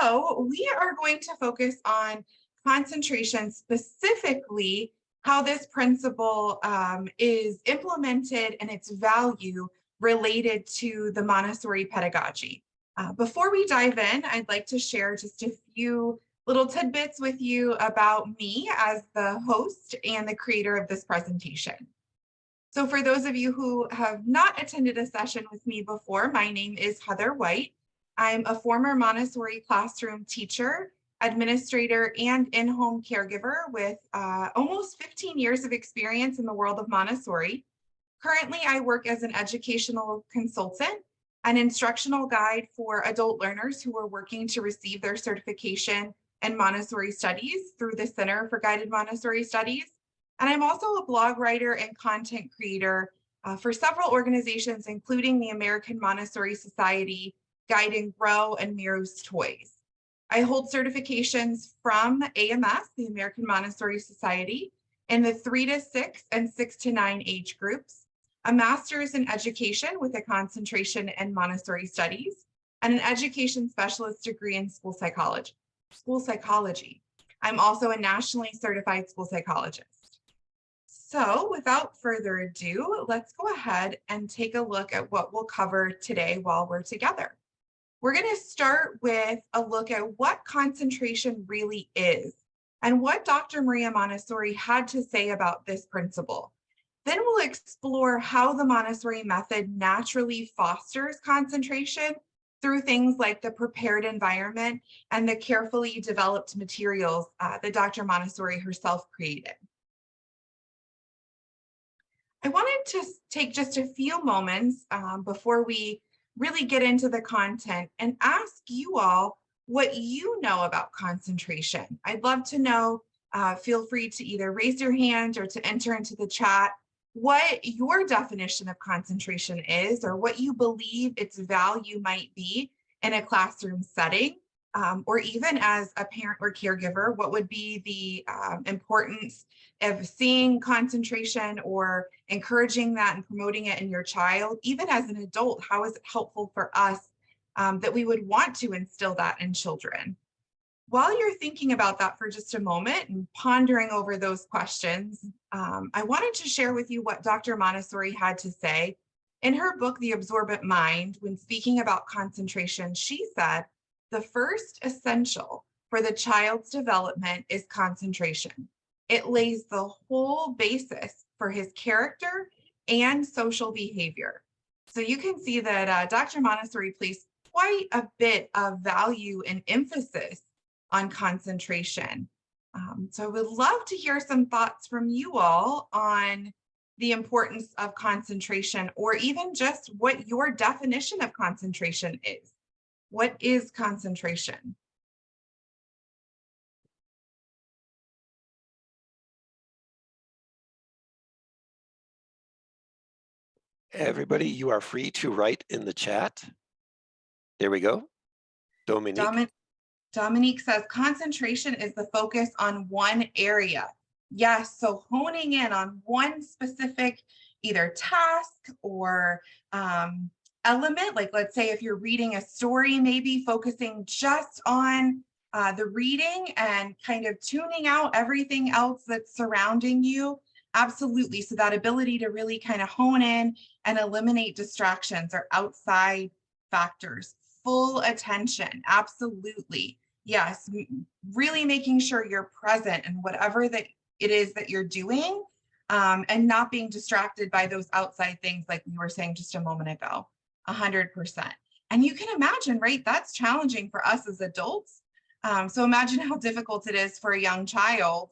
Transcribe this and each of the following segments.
So we are going to focus on concentration, specifically how this principle is implemented and its value related to the Montessori pedagogy. Before we dive in, I'd like to share just a few little tidbits with you about me as the host and the creator of this presentation. So for those of you who have not attended a session with me before, my name is Heather White. I'm a former Montessori classroom teacher, administrator, and in-home caregiver with almost 15 years of experience in the world of Montessori. Currently, I work as an educational consultant, an instructional guide for adult learners who are working to receive their certification in Montessori studies through the Center for Guided Montessori Studies. And I'm also a blog writer and content creator for several organizations, including the American Montessori Society, Guide and Grow, and Miro's Toys. I hold certifications from AMS, the American Montessori Society, in the 3 to 6 and 6 to 9 age groups, a master's in education with a concentration in Montessori studies, and an education specialist degree in school psychology. I'm also a nationally certified school psychologist. So without further ado, let's go ahead and take a look at what we'll cover today while we're together. We're going to start with a look at what concentration really is and what Dr. Maria Montessori had to say about this principle. Then we'll explore how the Montessori method naturally fosters concentration through things like the prepared environment and the carefully developed materials that Dr. Montessori herself created. I wanted to take just a few moments before we really get into the content and ask you all what you know about concentration. I'd love to know, feel free to either raise your hand or to enter into the chat what your definition of concentration is or what you believe its value might be in a classroom setting. Or even as a parent or caregiver, what would be the importance of seeing concentration or encouraging that and promoting it in your child? Even as an adult, how is it helpful for us that we would want to instill that in children? While you're thinking about that for just a moment and pondering over those questions, I wanted to share with you what Dr. Montessori had to say. In her book, The Absorbent Mind, when speaking about concentration, she said, the first essential for the child's development is concentration. It lays the whole basis for his character and social behavior. So you can see that Dr. Montessori placed quite a bit of value and emphasis on concentration. So I would love to hear some thoughts from you all on the importance of concentration, or even just what your definition of concentration is. What is concentration? Everybody, you are free to write in the chat. There we go. Dominique says concentration is the focus on one area. Yes, so honing in on one specific either task or element, like let's say if you're reading a story, maybe focusing just on the reading and kind of tuning out everything else that's surrounding you. Absolutely. So that ability to really kind of hone in and eliminate distractions or outside factors. Full attention. Absolutely. Yes. Really making sure you're present in whatever that it is that you're doing and not being distracted by those outside things like we were saying just a moment ago. 100%. And you can imagine, right? That's challenging for us as adults. So imagine how difficult it is for a young child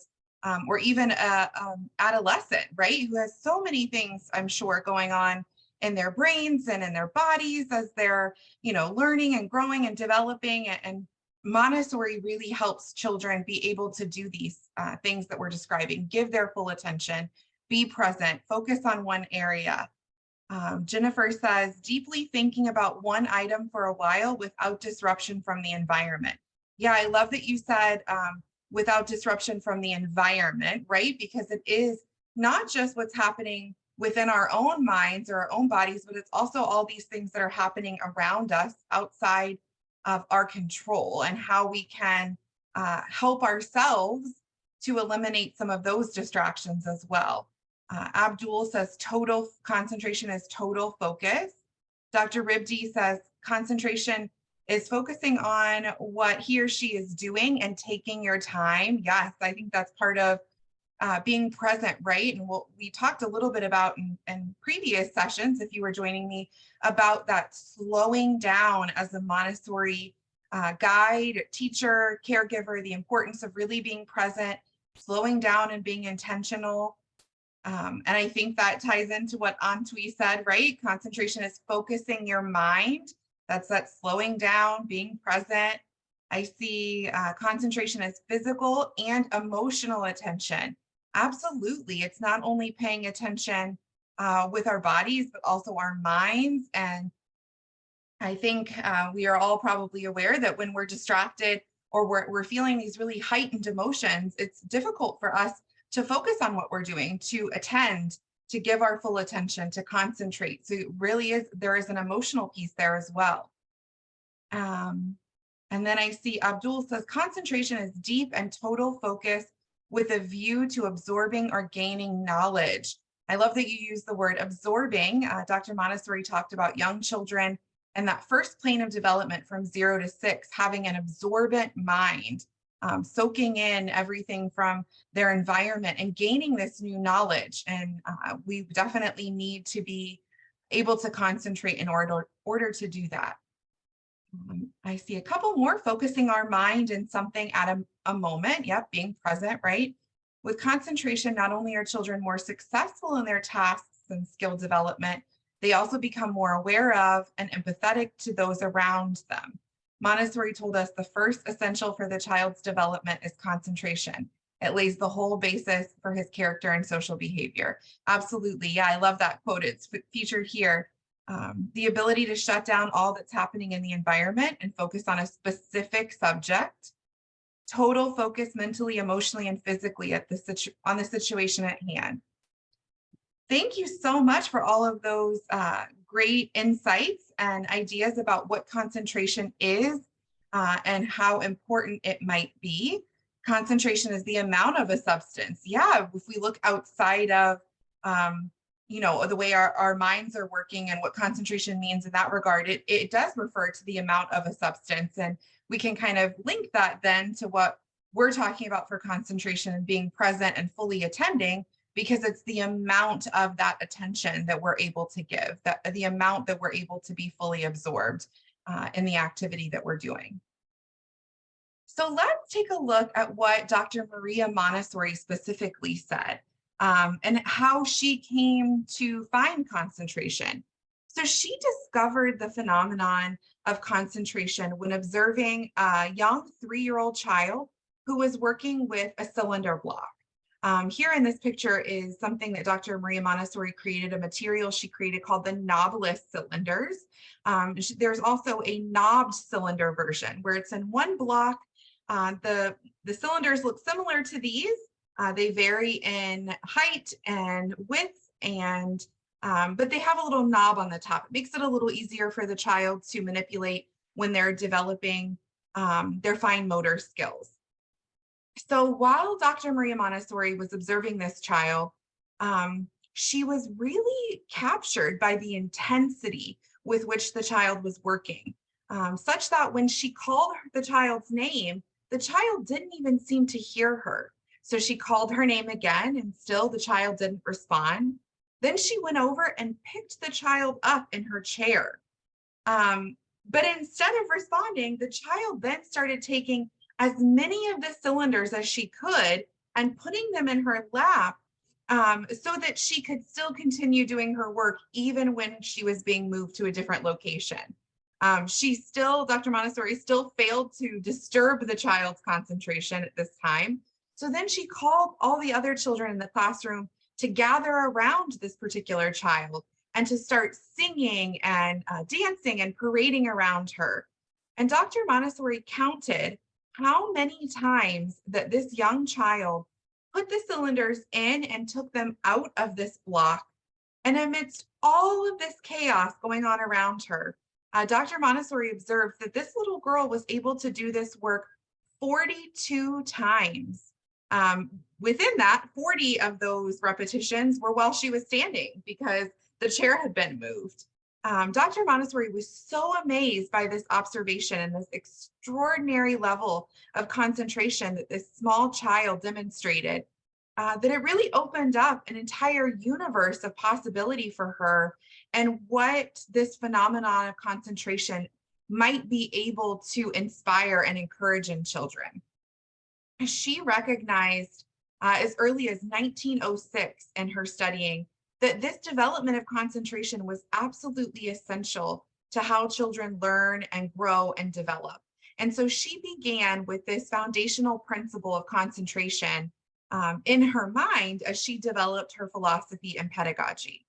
or even a adolescent, right? Who has so many things, I'm sure, going on in their brains and in their bodies as they're, learning and growing and developing. And Montessori really helps children be able to do these things that we're describing, give their full attention, be present, focus on one area. Jennifer says, deeply thinking about one item for a while without disruption from the environment. Yeah, I love that you said without disruption from the environment, right? Because it is not just what's happening within our own minds or our own bodies, but it's also all these things that are happening around us outside of our control and how we can help ourselves to eliminate some of those distractions as well. Abdul says total concentration is total focus. Dr. Ribdi says concentration is focusing on what he or she is doing and taking your time. Yes, I think that's part of being present, right? And we talked a little bit about in previous sessions, if you were joining me, about that slowing down as a Montessori guide, teacher, caregiver, the importance of really being present, slowing down and being intentional. And I think that ties into what Antwi said, right? Concentration is focusing your mind. That's that slowing down, being present. I see concentration as physical and emotional attention. Absolutely. It's not only paying attention with our bodies, but also our minds. And I think we are all probably aware that when we're distracted or we're feeling these really heightened emotions, it's difficult for us to focus on what we're doing, to attend, to give our full attention, to concentrate. So it really is, there is an emotional piece there as well. And then I see Abdul says concentration is deep and total focus with a view to absorbing or gaining knowledge. I love that you use the word absorbing. Dr. Montessori talked about young children and that first plane of development from 0 to 6, having an absorbent mind, soaking in everything from their environment and gaining this new knowledge. And we definitely need to be able to concentrate in order to do that. I see a couple more, focusing our mind in something at a moment. Yep, being present, right? With concentration, not only are children more successful in their tasks and skill development, they also become more aware of and empathetic to those around them. Montessori told us the first essential for the child's development is concentration. It lays the whole basis for his character and social behavior. Absolutely. Yeah, I love that quote. It's featured here. The ability to shut down all that's happening in the environment and focus on a specific subject. Total focus mentally, emotionally, and physically on the situation at hand. Thank you so much for all of those great insights and ideas about what concentration is and how important it might be. Concentration is the amount of a substance. Yeah, if we look outside of you know, the way our minds are working and what concentration means in that regard, it does refer to the amount of a substance. And we can kind of link that then to what we're talking about for concentration and being present and fully attending, because it's the amount of that attention that we're able to give, the amount that we're able to be fully absorbed in the activity that we're doing. So let's take a look at what Dr. Maria Montessori specifically said. And how she came to find concentration. So she discovered the phenomenon of concentration when observing a young 3-year-old child who was working with a cylinder block. Here in this picture is something that Dr. Maria Montessori created, a material she created called the knobless cylinders. There's also a knobbed cylinder version where it's in one block. The cylinders look similar to these. They vary in height and width, and but they have a little knob on the top. It makes it a little easier for the child to manipulate when they're developing their fine motor skills. So while Dr. Maria Montessori was observing this child, she was really captured by the intensity with which the child was working, such that when she called the child's name, the child didn't even seem to hear her. So she called her name again, and still the child didn't respond. Then she went over and picked the child up in her chair. But instead of responding, the child then started taking as many of the cylinders as she could and putting them in her lap so that she could still continue doing her work even when she was being moved to a different location. Dr. Montessori still failed to disturb the child's concentration at this time. So then she called all the other children in the classroom to gather around this particular child and to start singing and dancing and parading around her. And Dr. Montessori counted how many times that this young child put the cylinders in and took them out of this block. And amidst all of this chaos going on around her, Dr. Montessori observed that this little girl was able to do this work 42 times. Within that, 40 of those repetitions were while she was standing because the chair had been moved. Dr. Montessori was so amazed by this observation and this extraordinary level of concentration that this small child demonstrated, that it really opened up an entire universe of possibility for her and what this phenomenon of concentration might be able to inspire and encourage in children. She recognized as early as 1906 in her studying that this development of concentration was absolutely essential to how children learn and grow and develop. And so she began with this foundational principle of concentration in her mind as she developed her philosophy and pedagogy.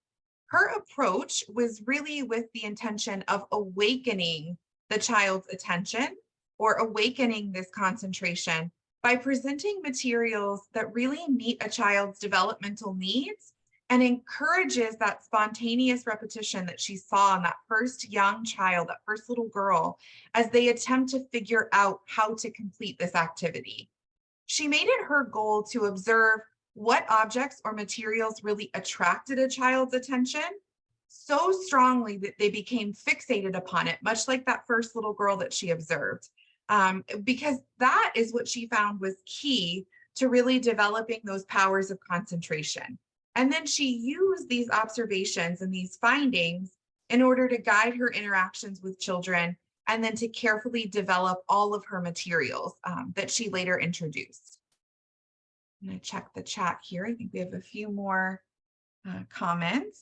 Her approach was really with the intention of awakening the child's attention or awakening this concentration by presenting materials that really meet a child's developmental needs and encourages that spontaneous repetition that she saw in that first young child, that first little girl, as they attempt to figure out how to complete this activity. She made it her goal to observe what objects or materials really attracted a child's attention so strongly that they became fixated upon it, much like that first little girl that she observed. Because that is what she found was key to really developing those powers of concentration. And then she used these observations and these findings in order to guide her interactions with children and then to carefully develop all of her materials that she later introduced. I'm going to check the chat here. I think we have a few more comments.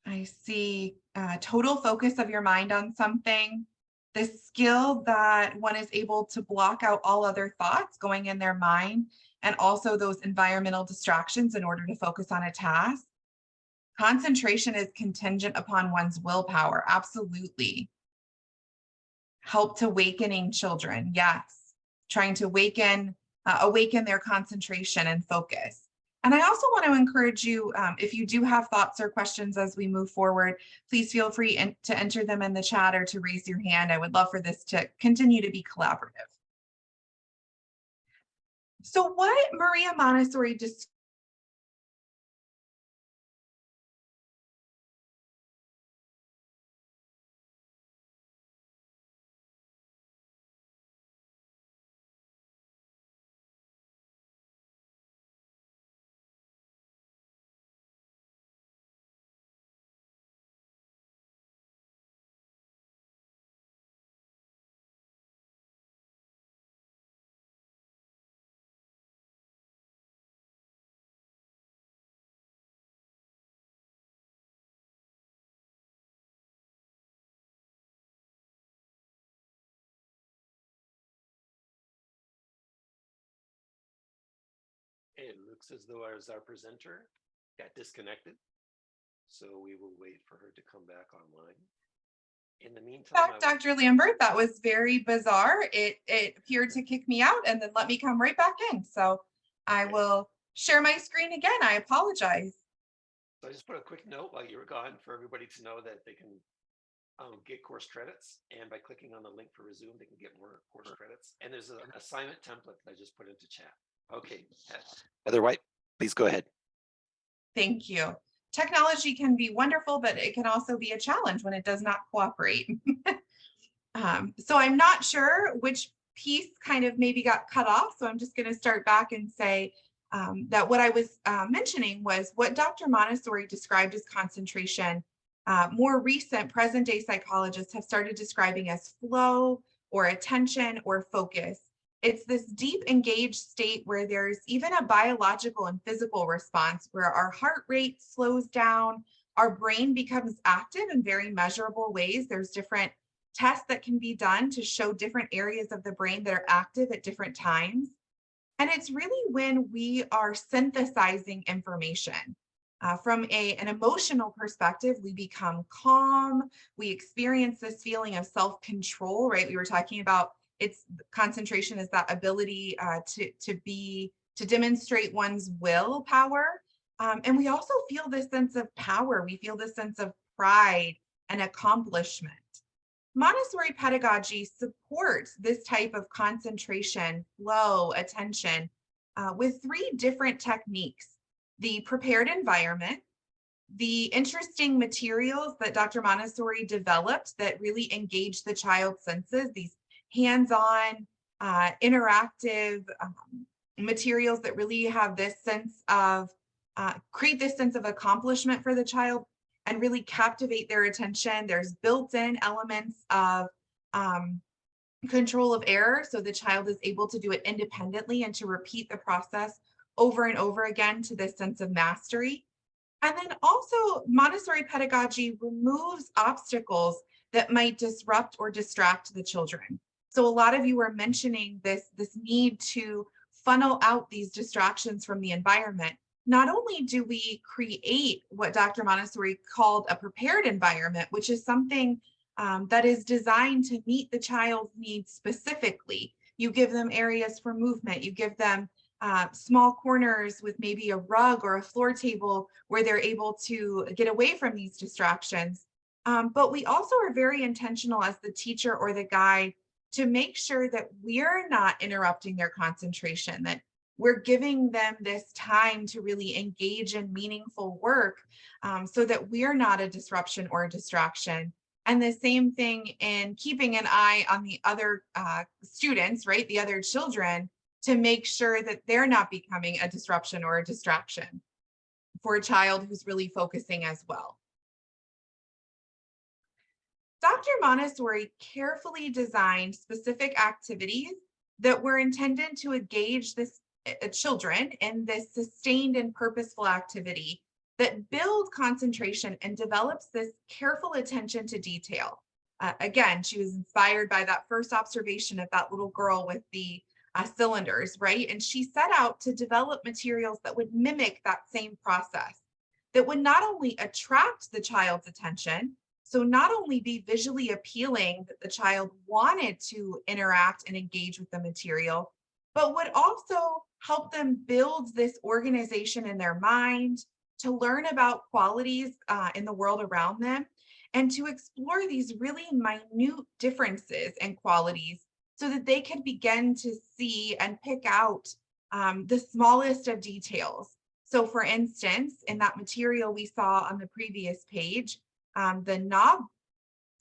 I see total focus of your mind on something. The skill that one is able to block out all other thoughts going in their mind and also those environmental distractions in order to focus on a task. Concentration is contingent upon one's willpower. Absolutely. Help to awakening children. Yes. Trying to awaken their concentration and focus. And I also want to encourage you, if you do have thoughts or questions as we move forward, please feel free to enter them in the chat or to raise your hand. I would love for this to continue to be collaborative. So what Maria Montessori described It looks as though our presenter got disconnected. So we will wait for her to come back online. In the meantime, Dr. Lambert, that was very bizarre. It appeared to kick me out and then let me come right back in. So I will share my screen again. I apologize. So I just put a quick note while you were gone for everybody to know that they can get course credits, and by clicking on the link for resume, they can get more course credits. And there's an assignment template that I just put into chat. Okay, Heather White, please go ahead. Thank you. Technology can be wonderful, but it can also be a challenge when it does not cooperate. So I'm not sure which piece kind of maybe got cut off. So I'm just going to start back and say that what I was mentioning was what Dr. Montessori described as concentration. More recent present day psychologists have started describing as flow or attention or focus. It's this deep engaged state where there's even a biological and physical response where our heart rate slows down, our brain becomes active in very measurable ways. There's different tests that can be done to show different areas of the brain that are active at different times. And it's really when we are synthesizing information. From an emotional perspective, we become calm. We experience this feeling of self-control, right? We were talking about its concentration is that ability to demonstrate one's willpower. And we also feel this sense of power. We feel this sense of pride and accomplishment. Montessori pedagogy supports this type of concentration, flow, attention with three different techniques: the prepared environment, the interesting materials that Dr. Montessori developed that really engage the child's senses, these hands-on, interactive materials that really have this sense of, create this sense of accomplishment for the child and really captivate their attention. There's built-in elements of control of error, so the child is able to do it independently and to repeat the process over and over again to this sense of mastery. And then also Montessori pedagogy removes obstacles that might disrupt or distract the children. So a lot of you were mentioning this need to funnel out these distractions from the environment. Not only do we create what Dr. Montessori called a prepared environment, which is something that is designed to meet the child's needs specifically. You give them areas for movement, you give them small corners with maybe a rug or a floor table where they're able to get away from these distractions. But we also are very intentional as the teacher or the guide to make sure that we're not interrupting their concentration, that we're giving them this time to really engage in meaningful work so that we're not a disruption or a distraction. And the same thing in keeping an eye on the other students, right? The other children, to make sure that they're not becoming a disruption or a distraction for a child who's really focusing as well. Dr. Montessori carefully designed specific activities that were intended to engage this children in this sustained and purposeful activity that builds concentration and develops this careful attention to detail. Again, she was inspired by that first observation of that little girl with the cylinders, right? And she set out to develop materials that would mimic that same process, that would not only attract the child's attention, so not only be visually appealing that the child wanted to interact and engage with the material, but would also help them build this organization in their mind, to learn about qualities in the world around them, and to explore these really minute differences and qualities so that they can begin to see and pick out the smallest of details. So for instance, in that material we saw on the previous page, the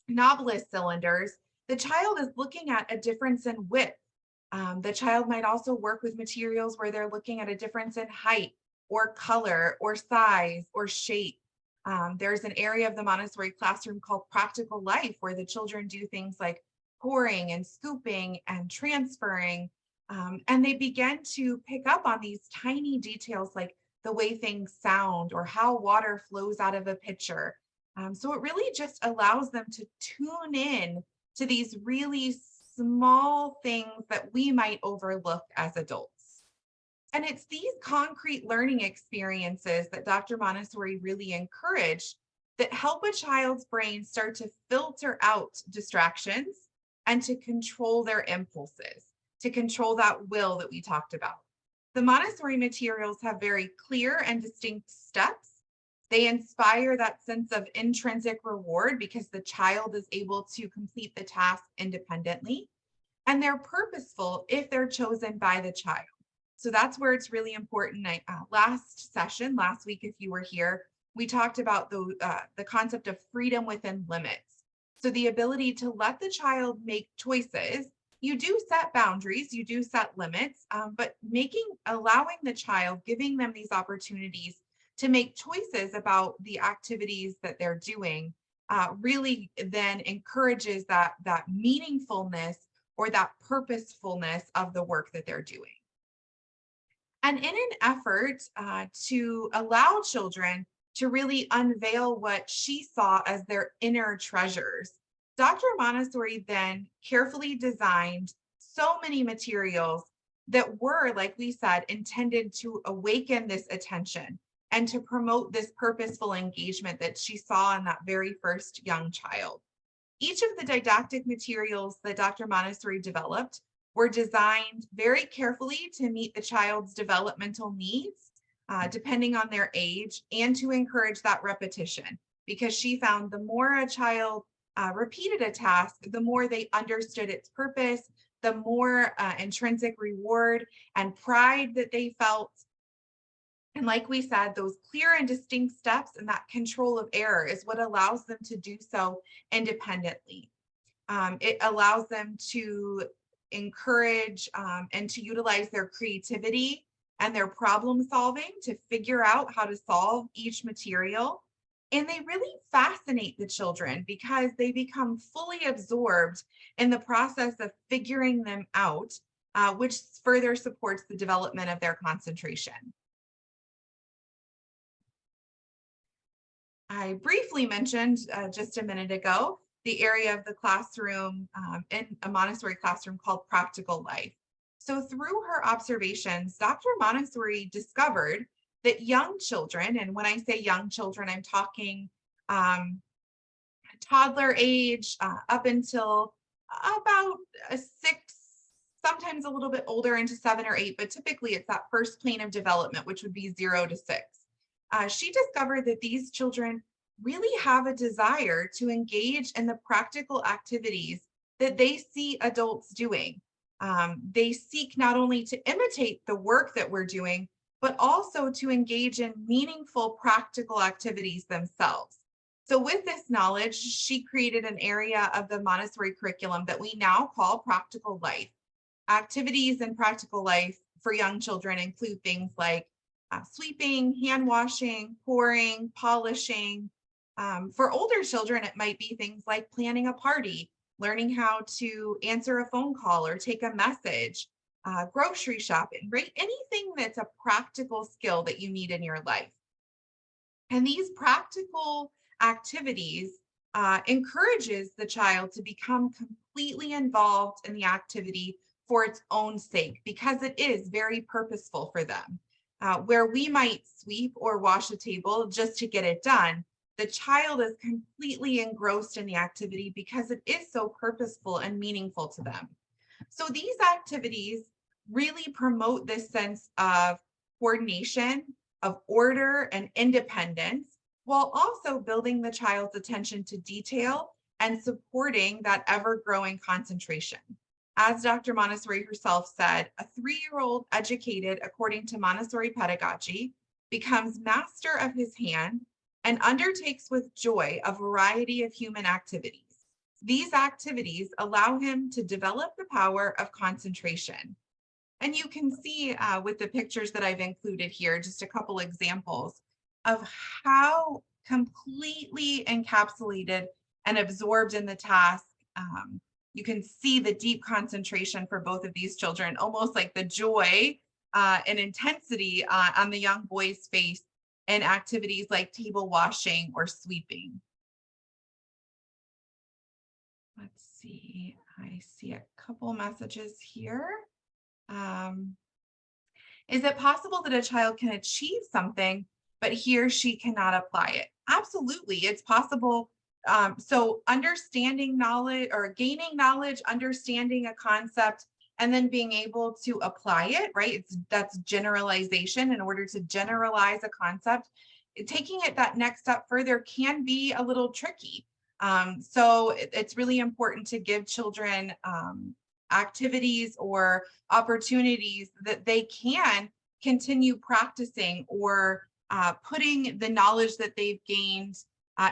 knobless cylinders, the child is looking at a difference in width. The child might also work with materials where they're looking at a difference in height or color or size or shape. There's an area of the Montessori classroom called practical life where the children do things like pouring and scooping and transferring. And they begin to pick up on these tiny details like the way things sound or how water flows out of a pitcher. So it really just allows them to tune in to these really small things that we might overlook as adults. And it's these concrete learning experiences that Dr. Montessori really encouraged that help a child's brain start to filter out distractions and to control their impulses, to control that will that we talked about. The Montessori materials have very clear and distinct steps. They inspire that sense of intrinsic reward because the child is able to complete the task independently. And they're purposeful if they're chosen by the child. So that's where it's really important. Last week, if you were here, we talked about the concept of freedom within limits. So the ability to let the child make choices. You do set boundaries, you do set limits, but allowing the child, giving them these opportunities to make choices about the activities that they're doing really then encourages that meaningfulness or that purposefulness of the work that they're doing. And in an effort to allow children to really unveil what she saw as their inner treasures, Dr. Montessori then carefully designed so many materials that were, like we said, intended to awaken this attention and to promote this purposeful engagement that she saw in that very first young child. Each of the didactic materials that Dr. Montessori developed were designed very carefully to meet the child's developmental needs, depending on their age, and to encourage that repetition. because she found the more a child repeated a task, the more they understood its purpose, the more intrinsic reward and pride that they felt. And like we said, those clear and distinct steps and that control of error is what allows them to do so independently. It allows them to encourage and to utilize their creativity and their problem solving to figure out how to solve each material. And they really fascinate the children because they become fully absorbed in the process of figuring them out, which further supports the development of their concentration. I briefly mentioned just a minute ago the area of the classroom in a Montessori classroom called practical life. So through her observations, Dr. Montessori discovered that young children, and when I say young children, I'm talking toddler age up until about a 6, sometimes a little bit older into 7 or 8, but typically it's that first plane of development, which would be 0 to 6. She discovered that these children really have a desire to engage in the practical activities that they see adults doing. They seek not only to imitate the work that we're doing, but also to engage in meaningful practical activities themselves. So with this knowledge, she created an area of the Montessori curriculum that we now call practical life. Activities in practical life for young children include things like sweeping, hand washing, pouring, polishing. For older children, it might be things like planning a party, learning how to answer a phone call or take a message, grocery shopping, right? Anything that's a practical skill that you need in your life. And these practical activities encourages the child to become completely involved in the activity for its own sake, because it is very purposeful for them. Where we might sweep or wash a table just to get it done, the child is completely engrossed in the activity because it is so purposeful and meaningful to them. So these activities really promote this sense of coordination, of order and independence, while also building the child's attention to detail and supporting that ever-growing concentration. As Dr. Montessori herself said, a 3-year-old educated according to Montessori pedagogy becomes master of his hand and undertakes with joy a variety of human activities. These activities allow him to develop the power of concentration. And you can see with the pictures that I've included here, just a couple examples of how completely encapsulated and absorbed in the task. You can see the deep concentration for both of these children, almost like the joy and intensity on the young boy's face in activities like table washing or sweeping. Let's see, I see a couple messages here. Is it possible that a child can achieve something, but he or she cannot apply it? Absolutely, it's possible. So understanding knowledge or gaining knowledge, understanding a concept, and then being able to apply it, right? That's generalization. In order to generalize a concept, taking it that next step further can be a little tricky. So it's really important to give children activities or opportunities that they can continue practicing or putting the knowledge that they've gained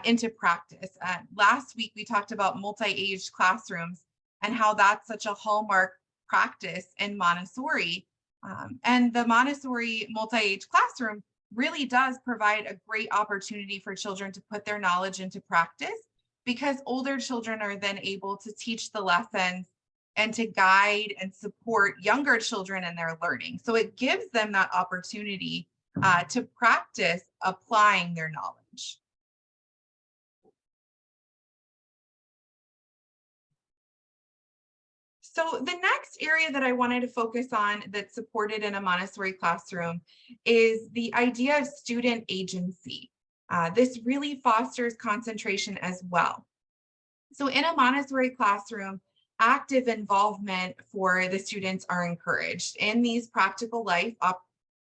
into practice. Last week, we talked about multi-age classrooms and how that's such a hallmark practice in Montessori. And the Montessori multi-age classroom really does provide a great opportunity for children to put their knowledge into practice, because older children are then able to teach the lessons and to guide and support younger children in their learning. So it gives them that opportunity to practice applying their knowledge. So the next area that I wanted to focus on that's supported in a Montessori classroom is the idea of student agency. This really fosters concentration as well. So in a Montessori classroom, active involvement for the students are encouraged in these practical life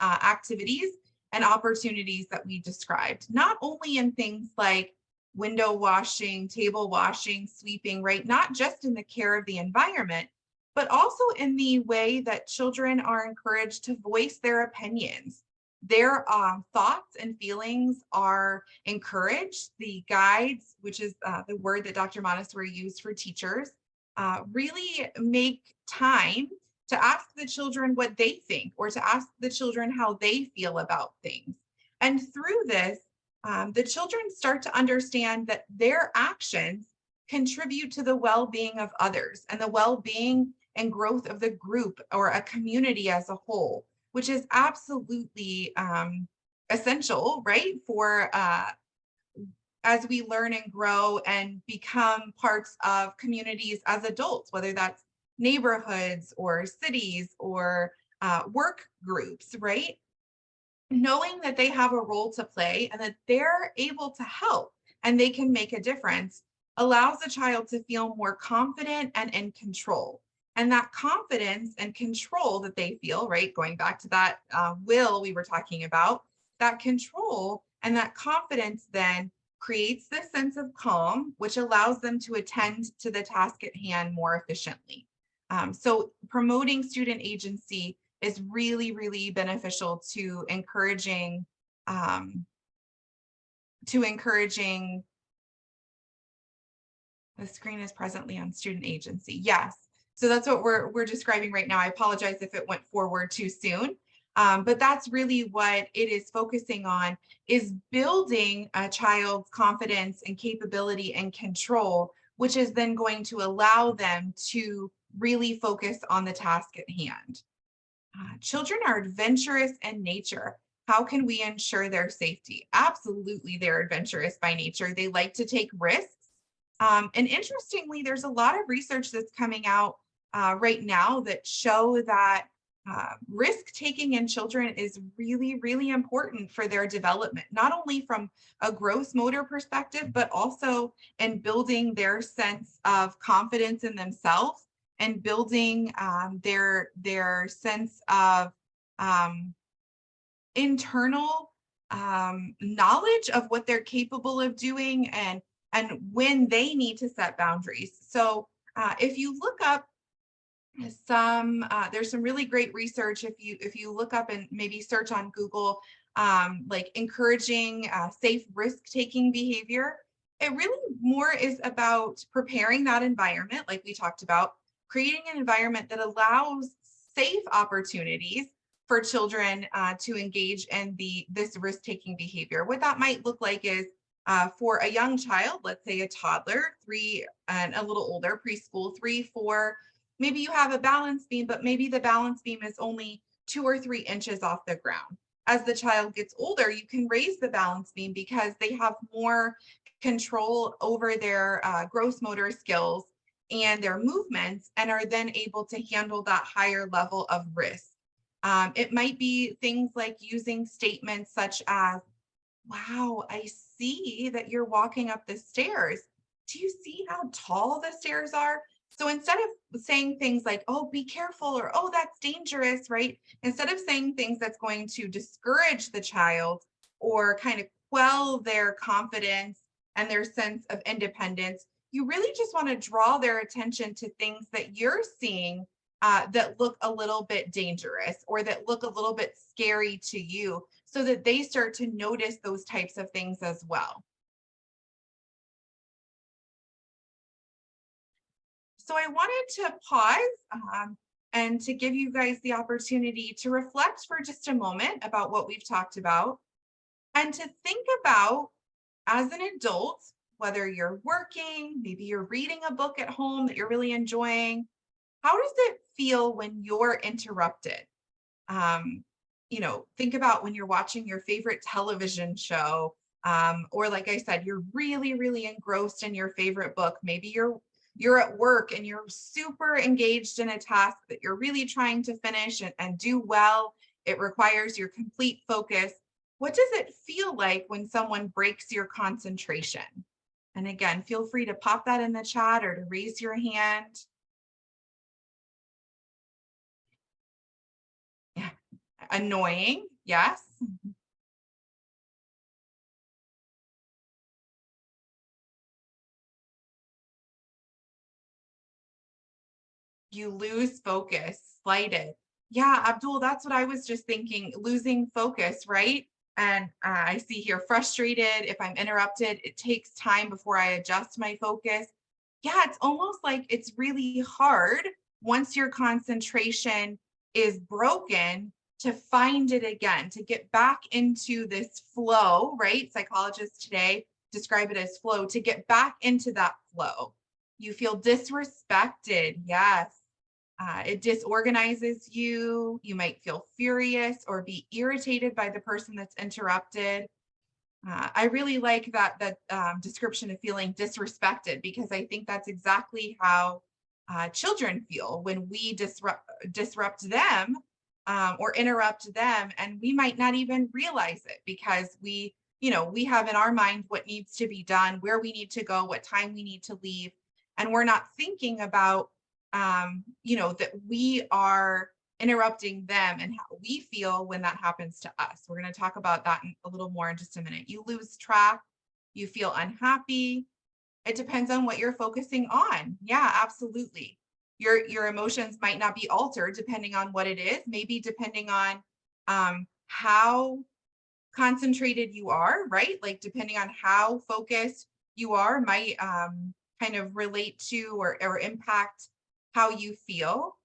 activities and opportunities that we described, not only in things like window washing, table washing, sweeping, right? Not just in the care of the environment, but also in the way that children are encouraged to voice their opinions. Their thoughts and feelings are encouraged. The guides, which is the word that Dr. Montessori used for teachers, really make time to ask the children what they think or to ask the children how they feel about things. And through this, the children start to understand that their actions contribute to the well-being of others and the well-being and growth of the group or a community as a whole, which is absolutely essential, right? For as we learn and grow and become parts of communities as adults, whether that's neighborhoods or cities or work groups, right? Knowing that they have a role to play and that they're able to help and they can make a difference allows the child to feel more confident and in control. And that confidence and control that they feel, right, going back to that will we were talking about, that control and that confidence then creates this sense of calm, which allows them to attend to the task at hand more efficiently. So promoting student agency is really, really beneficial to encouraging um, the screen is presently on student agency. Yes. So that's what we're describing right now. I apologize if it went forward too soon. But that's really what it is focusing on, is building a child's confidence and capability and control, which is then going to allow them to really focus on the task at hand. Children are adventurous in nature. How can we ensure their safety? Absolutely, they're adventurous by nature. They like to take risks. And interestingly, there's a lot of research that's coming out right now that show that risk taking in children is really, really important for their development, not only from a gross motor perspective, but also in building their sense of confidence in themselves and building their sense of internal knowledge of what they're capable of doing and when they need to set boundaries. So if you look up there's some really great research if you look up and maybe search on Google like encouraging safe risk-taking behavior. It really more is about preparing that environment, like we talked about, creating an environment that allows safe opportunities for children to engage in this risk-taking behavior. What that might look like is for a young child, let's say a toddler, 3 and a little older, preschool, 3, 4, maybe you have a balance beam, but maybe the balance beam is only 2 or 3 inches off the ground. As the child gets older, you can raise the balance beam because they have more control over their gross motor skills and their movements and are then able to handle that higher level of risk. It might be things like using statements such as, wow, I see that you're walking up the stairs. Do you see how tall the stairs are? So instead of saying things like, oh, be careful, or oh, that's dangerous, right? Instead of saying things that's going to discourage the child or kind of quell their confidence and their sense of independence, you really just want to draw their attention to things that you're seeing that look a little bit dangerous or that look a little bit scary to you so that they start to notice those types of things as well. So I wanted to pause and to give you guys the opportunity to reflect for just a moment about what we've talked about and to think about as an adult, whether you're working, maybe you're reading a book at home that you're really enjoying, how does it feel when you're interrupted? Um, think about when you're watching your favorite television show, or like I said, you're really, really engrossed in your favorite book. Maybe you're at work and you're super engaged in a task that you're really trying to finish and do well. It requires your complete focus. What does it feel like when someone breaks your concentration? And again, feel free to pop that in the chat or to raise your hand. Yeah. Annoying, yes. You lose focus, slighted. Yeah, Abdul, that's what I was just thinking, losing focus, right? And I see here frustrated. If I'm interrupted, it takes time before I adjust my focus. Yeah, it's almost like it's really hard once your concentration is broken to find it again, to get back into this flow, right? Psychologists today describe it as flow, to get back into that flow. You feel disrespected. Yes. It disorganizes you. You might feel furious or be irritated by the person that's interrupted. I really like that description of feeling disrespected, because I think that's exactly how children feel when we disrupt them or interrupt them, and we might not even realize it because we have in our mind what needs to be done, where we need to go, what time we need to leave, and we're not thinking about that we are interrupting them and how we feel when that happens to us. We're going to talk about that a little more in just a minute. You lose track, you feel unhappy. It depends on what you're focusing on. Yeah, absolutely. Your emotions might not be altered depending on what it is, maybe depending on how concentrated you are, right? Like depending on how focused you are might kind of relate to or impact how you feel.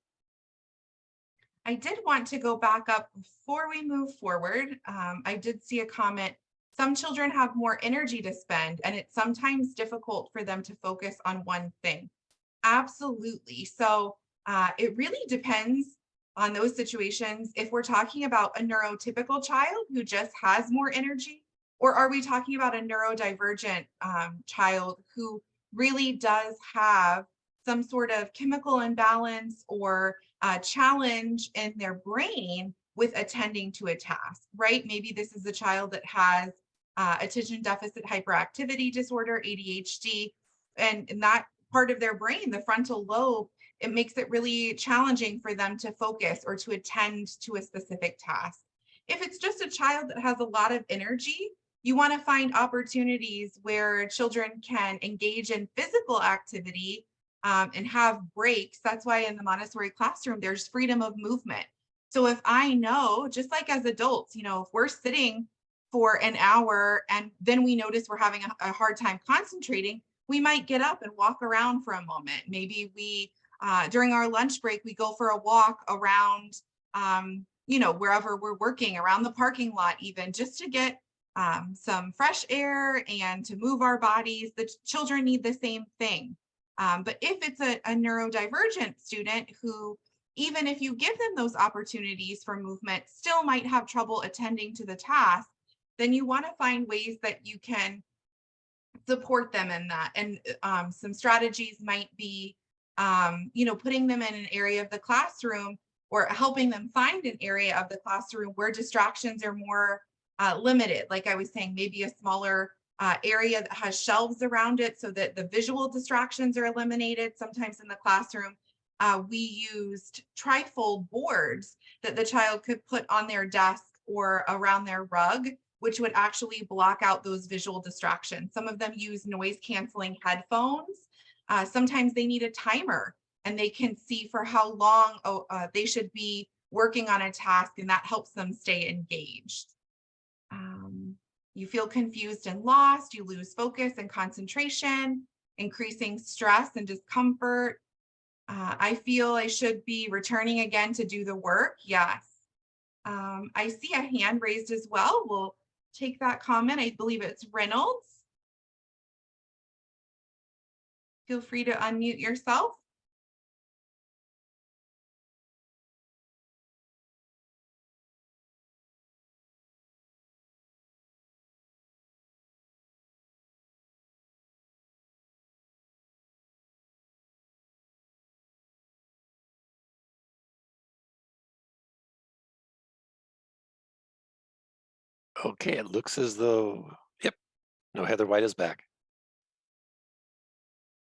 I did want to go back up before we move forward. I did see a comment. Some children have more energy to spend, and it's sometimes difficult for them to focus on one thing. Absolutely. So it really depends on those situations. If we're talking about a neurotypical child who just has more energy, or are we talking about a neurodivergent child who really does have some sort of chemical imbalance or challenge in their brain with attending to a task, right? Maybe this is a child that has attention deficit hyperactivity disorder, ADHD, and that part of their brain, the frontal lobe, it makes it really challenging for them to focus or to attend to a specific task. If it's just a child that has a lot of energy, you want to find opportunities where children can engage in physical activity and have breaks. That's why in the Montessori classroom, there's freedom of movement. So if I know, just like as adults, if we're sitting for an hour and then we notice we're having a hard time concentrating, we might get up and walk around for a moment. Maybe we, during our lunch break, we go for a walk around, wherever we're working, around the parking lot, even just to get some fresh air and to move our bodies. The children need the same thing. But if it's a neurodivergent student who, even if you give them those opportunities for movement, still might have trouble attending to the task, then you want to find ways that you can support them in that. And some strategies might be, putting them in an area of the classroom or helping them find an area of the classroom where distractions are more limited. Like I was saying, maybe a smaller area that has shelves around it so that the visual distractions are eliminated. Sometimes in the classroom, we used trifold boards that the child could put on their desk or around their rug, which would actually block out those visual distractions. Some of them use noise canceling headphones. Sometimes they need a timer and they can see for how long they should be working on a task, and that helps them stay engaged. You feel confused and lost, you lose focus and concentration, increasing stress and discomfort. I feel I should be returning again to do the work. Yes. I see a hand raised as well. We'll take that comment. I believe it's Reynolds. Feel free to unmute yourself. Okay, it looks as though, yep, no, Heather White is back.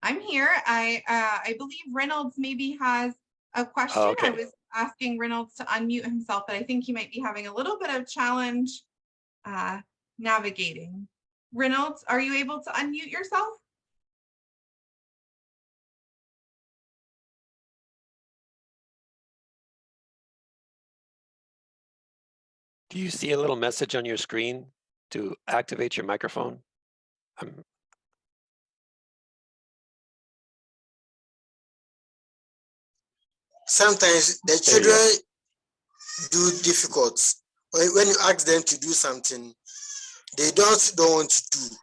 I'm here. I believe Reynolds maybe has a question. I Okay, was asking Reynolds to unmute himself, but I think he might be having a little bit of challenge uh, navigating. Reynolds, are you able to unmute yourself? Do you see a little message on your screen to activate your microphone? Um, Sometimes the there you go. children do difficult. When you ask them to do something, they don't want to do.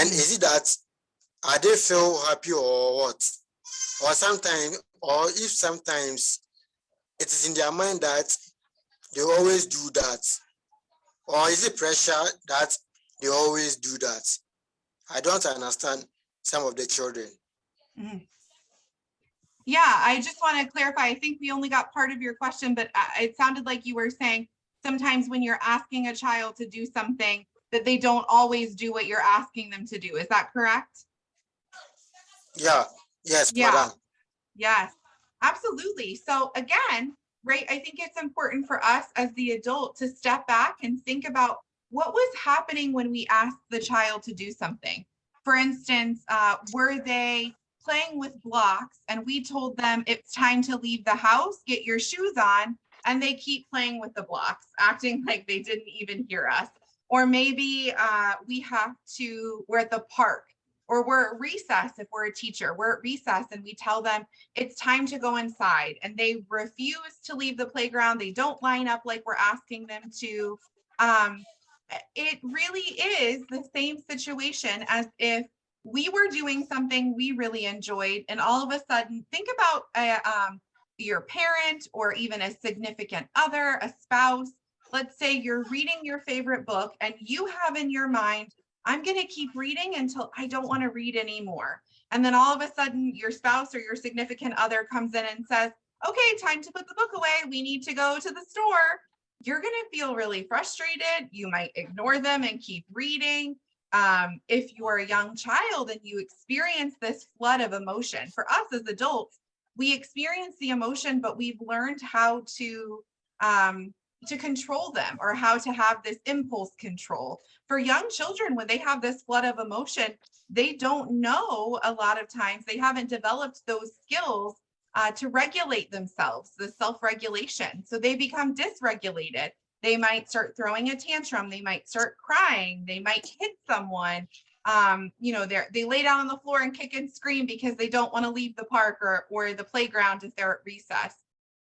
And is it that are they feel happy or what? Or sometimes, or if sometimes it is in their mind that they always do that, or is it pressure that they always do that? I don't understand some of the children. Mhm. Yeah, I just want to clarify. I think we only got part of your question, but it sounded like you were saying sometimes when you're asking a child to do something that they don't always do what you're asking them to do. Is that correct? Yeah, yes, Yeah. madam. Yes, absolutely. So again, right, I think it's important for us as the adult to step back and think about what was happening when we asked the child to do something. For instance, were they playing with blocks and we told them it's time to leave the house, get your shoes on, and they keep playing with the blocks, acting like they didn't even hear us. Or maybe we're at the park or we're at recess if we're a teacher, we're at recess and we tell them it's time to go inside and they refuse to leave the playground. They don't line up like we're asking them to. Um, it really is the same situation as if we were doing something we really enjoyed and all of a sudden think about your parent or even a significant other, a spouse. Let's say you're reading your favorite book and you have in your mind, I'm going to keep reading until I don't want to read anymore. And then all of a sudden your spouse or your significant other comes in and says, okay, time to put the book away. We need to go to the store. You're going to feel really frustrated. You might ignore them and keep reading. If you're a young child and you experience this flood of emotion, for us as adults, we experience the emotion, but we've learned how to control them or how to have this impulse control. For young children, when they have this flood of emotion, they don't know a lot of times, they haven't developed those skills to regulate themselves, the self-regulation. So they become dysregulated. They might start throwing a tantrum. They might start crying. They might hit someone. They lay down on the floor and kick and scream because they don't want to leave the park or the playground if they're at recess.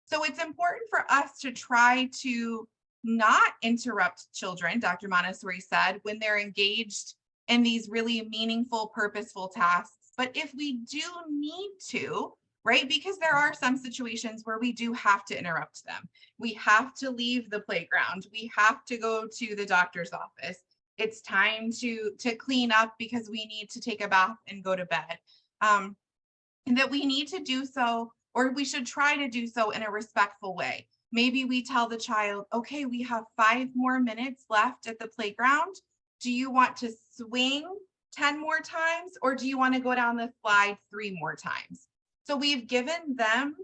So it's important for us to try to not interrupt children, Dr. Montessori said, when they're engaged in these really meaningful, purposeful tasks. But if we do need to, right, because there are some situations where we do have to interrupt them. We have to leave the playground. We have to go to the doctor's office. It's time to clean up because we need to take a bath and go to bed. And that we need to do so, or we should try to do so in a respectful way. Maybe we tell the child, okay, we have 5 more minutes left at the playground. Do you want to swing 10 more times or do you want to go down the slide 3 more times? So we've given them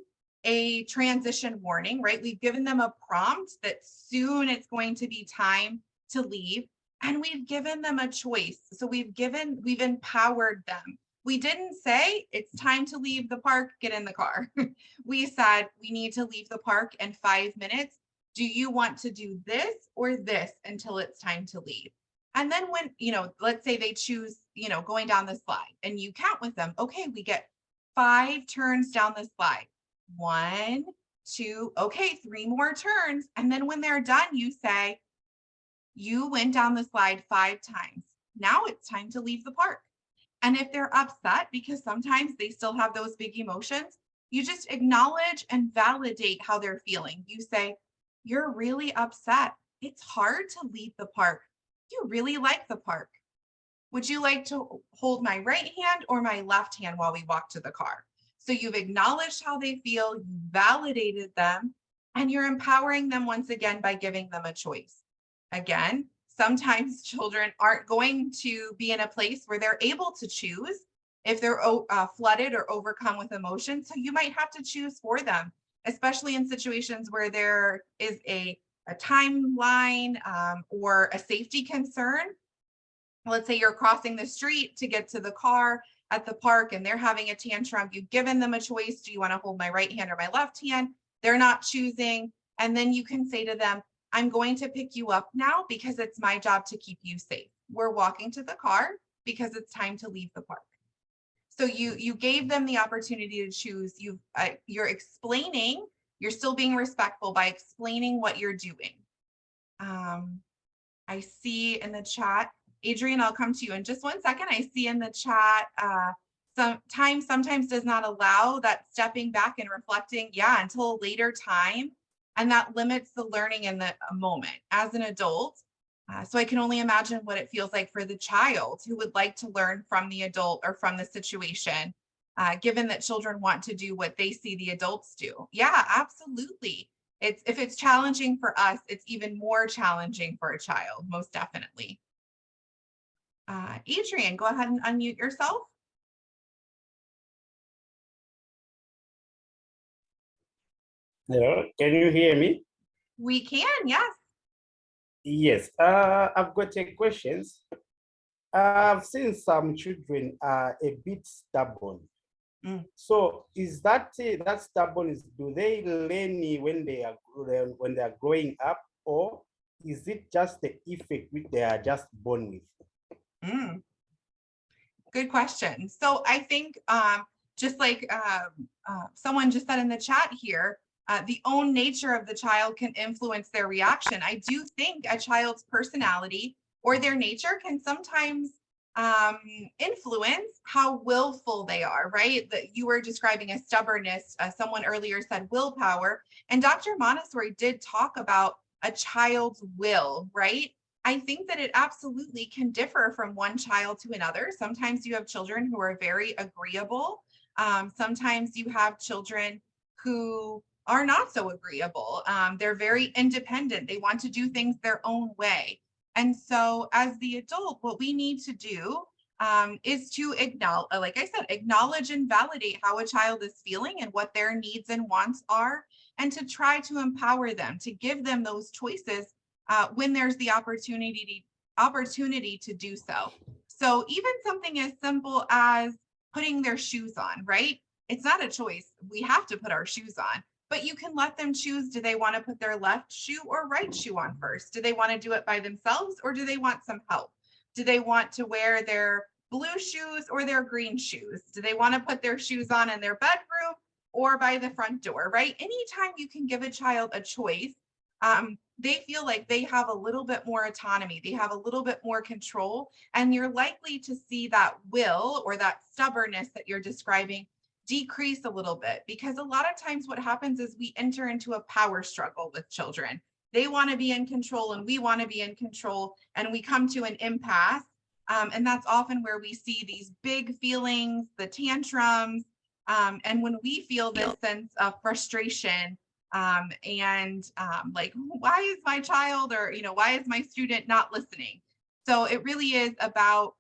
a transition warning, right? We've given them a prompt that soon it's going to be time to leave. And we've given them a choice. So we've empowered them. We didn't say it's time to leave the park, get in the car. We said we need to leave the park in 5 minutes. Do you want to do this or this until it's time to leave? And then when, let's say they choose, going down the slide and you count with them. Okay, we get 5 turns down the slide. 1, 2, okay, 3 more turns. And then when they're done, you say, you went down the slide 5 times. Now it's time to leave the park. And if they're upset, because sometimes they still have those big emotions, you just acknowledge and validate how they're feeling. You say, you're really upset. It's hard to leave the park. You really like the park. Would you like to hold my right hand or my left hand while we walk to the car? So you've acknowledged how they feel, you validated them, and you're empowering them once again by giving them a choice. Again, sometimes children aren't going to be in a place where they're able to choose if they're flooded or overcome with emotion. So you might have to choose for them, especially in situations where there is a timeline or a safety concern. Let's say you're crossing the street to get to the car at the park and they're having a tantrum. You've given them a choice. Do you want to hold my right hand or my left hand? They're not choosing. And then you can say to them, I'm going to pick you up now because it's my job to keep you safe. We're walking to the car because it's time to leave the park. So you gave them the opportunity to choose. You're explaining, you're still being respectful by explaining what you're doing. I see in the chat, Adrian, I'll come to you in just 1 second. I see in the chat, sometimes does not allow that stepping back and reflecting, yeah, until a later time. And that limits the learning in the moment as an adult. So I can only imagine what it feels like for the child who would like to learn from the adult or from the situation, given that children want to do what they see the adults do. Yeah, absolutely. If it's challenging for us, it's even more challenging for a child, most definitely. Adrian, go ahead and unmute yourself. Hello, can you hear me? We can, yes. Yes, I've got a question. I've seen some children are a bit stubborn. So is that stubbornness, do they learn when they are growing up, or is it just the effect which they are just born with? Good question. So I think just like someone just said in the chat here, the own nature of the child can influence their reaction. I do think a child's personality or their nature can sometimes influence how willful they are, right? That you were describing as stubbornness. Someone earlier said willpower, and Dr. Montessori did talk about a child's will, right? I think that it absolutely can differ from one child to another. Sometimes you have children who are very agreeable. Sometimes you have children who are not so agreeable. They're very independent. They want to do things their own way. And so as the adult, what we need to do is to acknowledge, like I said, acknowledge and validate how a child is feeling and what their needs and wants are, and to try to empower them, to give them those choices when there's the opportunity to do so. So even something as simple as putting their shoes on, right? It's not a choice. We have to put our shoes on, but you can let them choose. Do they want to put their left shoe or right shoe on first? Do they want to do it by themselves, or do they want some help? Do they want to wear their blue shoes or their green shoes? Do they want to put their shoes on in their bedroom or by the front door, right? Anytime you can give a child a choice, they feel like they have a little bit more autonomy, they have a little bit more control, and you're likely to see that will or that stubbornness that you're describing decrease a little bit, because a lot of times what happens is we enter into a power struggle with children. They want to be in control and we want to be in control, and we come to an impasse. And that's often where we see these big feelings, the tantrums, and when we feel this sense of frustration, like, why is my child, or why is my student not listening? So it really is about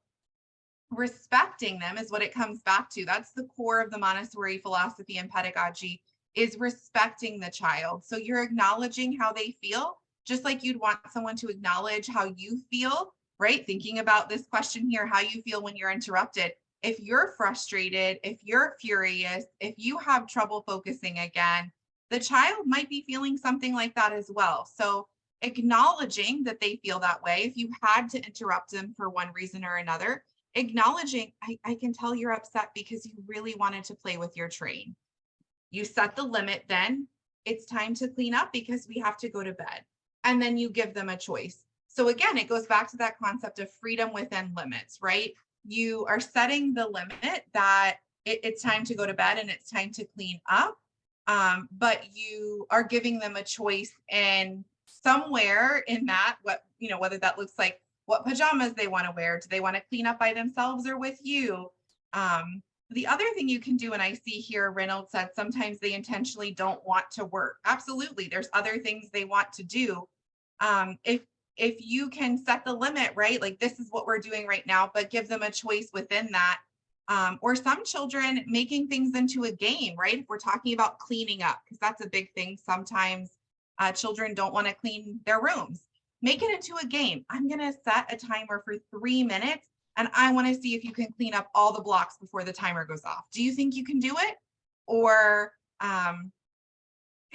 respecting them, is what it comes back to. That's the core of the Montessori philosophy and pedagogy, is respecting the child. So you're acknowledging how they feel, just like you'd want someone to acknowledge how you feel, right? Thinking about this question here, how you feel when you're interrupted. If you're frustrated, if you're furious, if you have trouble focusing again, the child might be feeling something like that as well. So acknowledging that they feel that way, if you had to interrupt them for one reason or another, acknowledging, I can tell you're upset because you really wanted to play with your train. You set the limit, then it's time to clean up because we have to go to bed. And then you give them a choice. So again, it goes back to that concept of freedom within limits, right? You are setting the limit that it's time to go to bed and it's time to clean up. But you are giving them a choice, and somewhere in that, whether that looks like what pajamas they want to wear, do they want to clean up by themselves or with you? The other thing you can do, and I see here, Reynolds said sometimes they intentionally don't want to work. Absolutely, there's other things they want to do. If you can set the limit, right? Like, this is what we're doing right now, but give them a choice within that. Or some children making things into a game, right? If we're talking about cleaning up, because that's a big thing. Sometimes children don't want to clean their rooms. Make it into a game. I'm going to set a timer for 3 minutes, and I want to see if you can clean up all the blocks before the timer goes off. Do you think you can do it? Or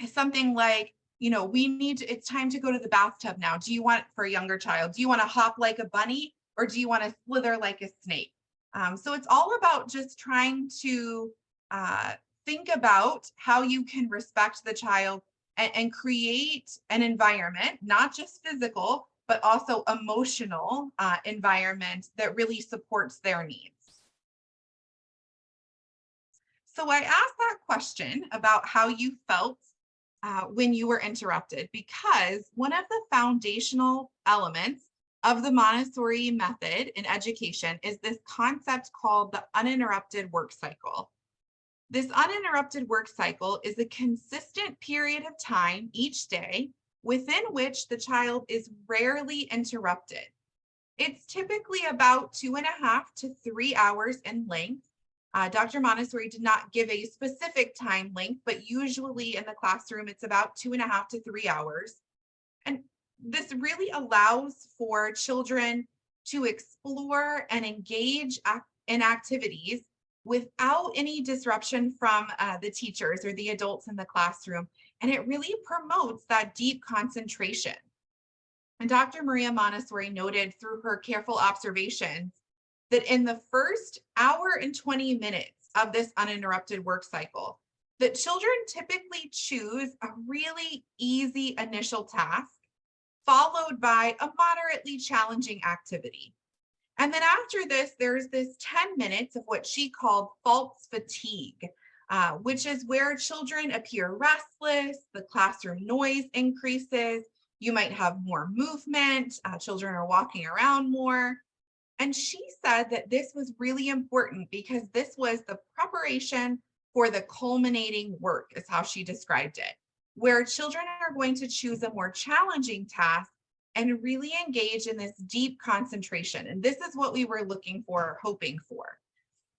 something like, it's time to go to the bathtub now. Do you want, for a younger child, do you want to hop like a bunny or do you want to slither like a snake? So it's all about just trying to think about how you can respect the child and create an environment, not just physical, but also emotional environment that really supports their needs. So I asked that question about how you felt when you were interrupted, because one of the foundational elements of the Montessori method in education is this concept called the uninterrupted work cycle. This uninterrupted work cycle is a consistent period of time each day within which the child is rarely interrupted. It's typically about 2.5 to 3 hours in length. Dr. Montessori did not give a specific time length, but usually in the classroom, it's about 2.5 to 3 hours. And this really allows for children to explore and engage in activities without any disruption from the teachers or the adults in the classroom. And it really promotes that deep concentration. And Dr. Maria Montessori noted through her careful observations that in the first hour and 20 minutes of this uninterrupted work cycle, that children typically choose a really easy initial task, followed by a moderately challenging activity. And then after this, there's this 10 minutes of what she called false fatigue, which is where children appear restless, the classroom noise increases, you might have more movement, children are walking around more. And she said that this was really important because this was the preparation for the culminating work, is how she described it, where children are going to choose a more challenging task and really engage in this deep concentration. And this is what we were looking for, hoping for.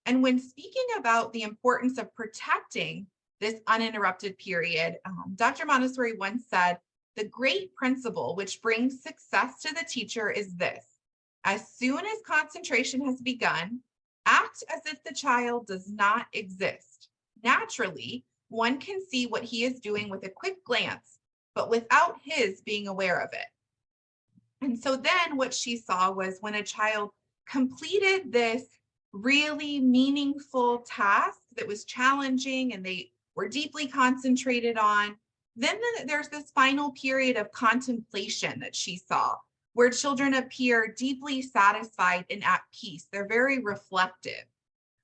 And when speaking about the importance of protecting this uninterrupted period, Dr. Montessori once said, the great principle which brings success to the teacher is this: as soon as concentration has begun, act as if the child does not exist. Naturally, one can see what he is doing with a quick glance, but without his being aware of it. And so then what she saw was when a child completed this really meaningful task that was challenging and they were deeply concentrated on, then there's this final period of contemplation that she saw, where children appear deeply satisfied and at peace. They're very reflective.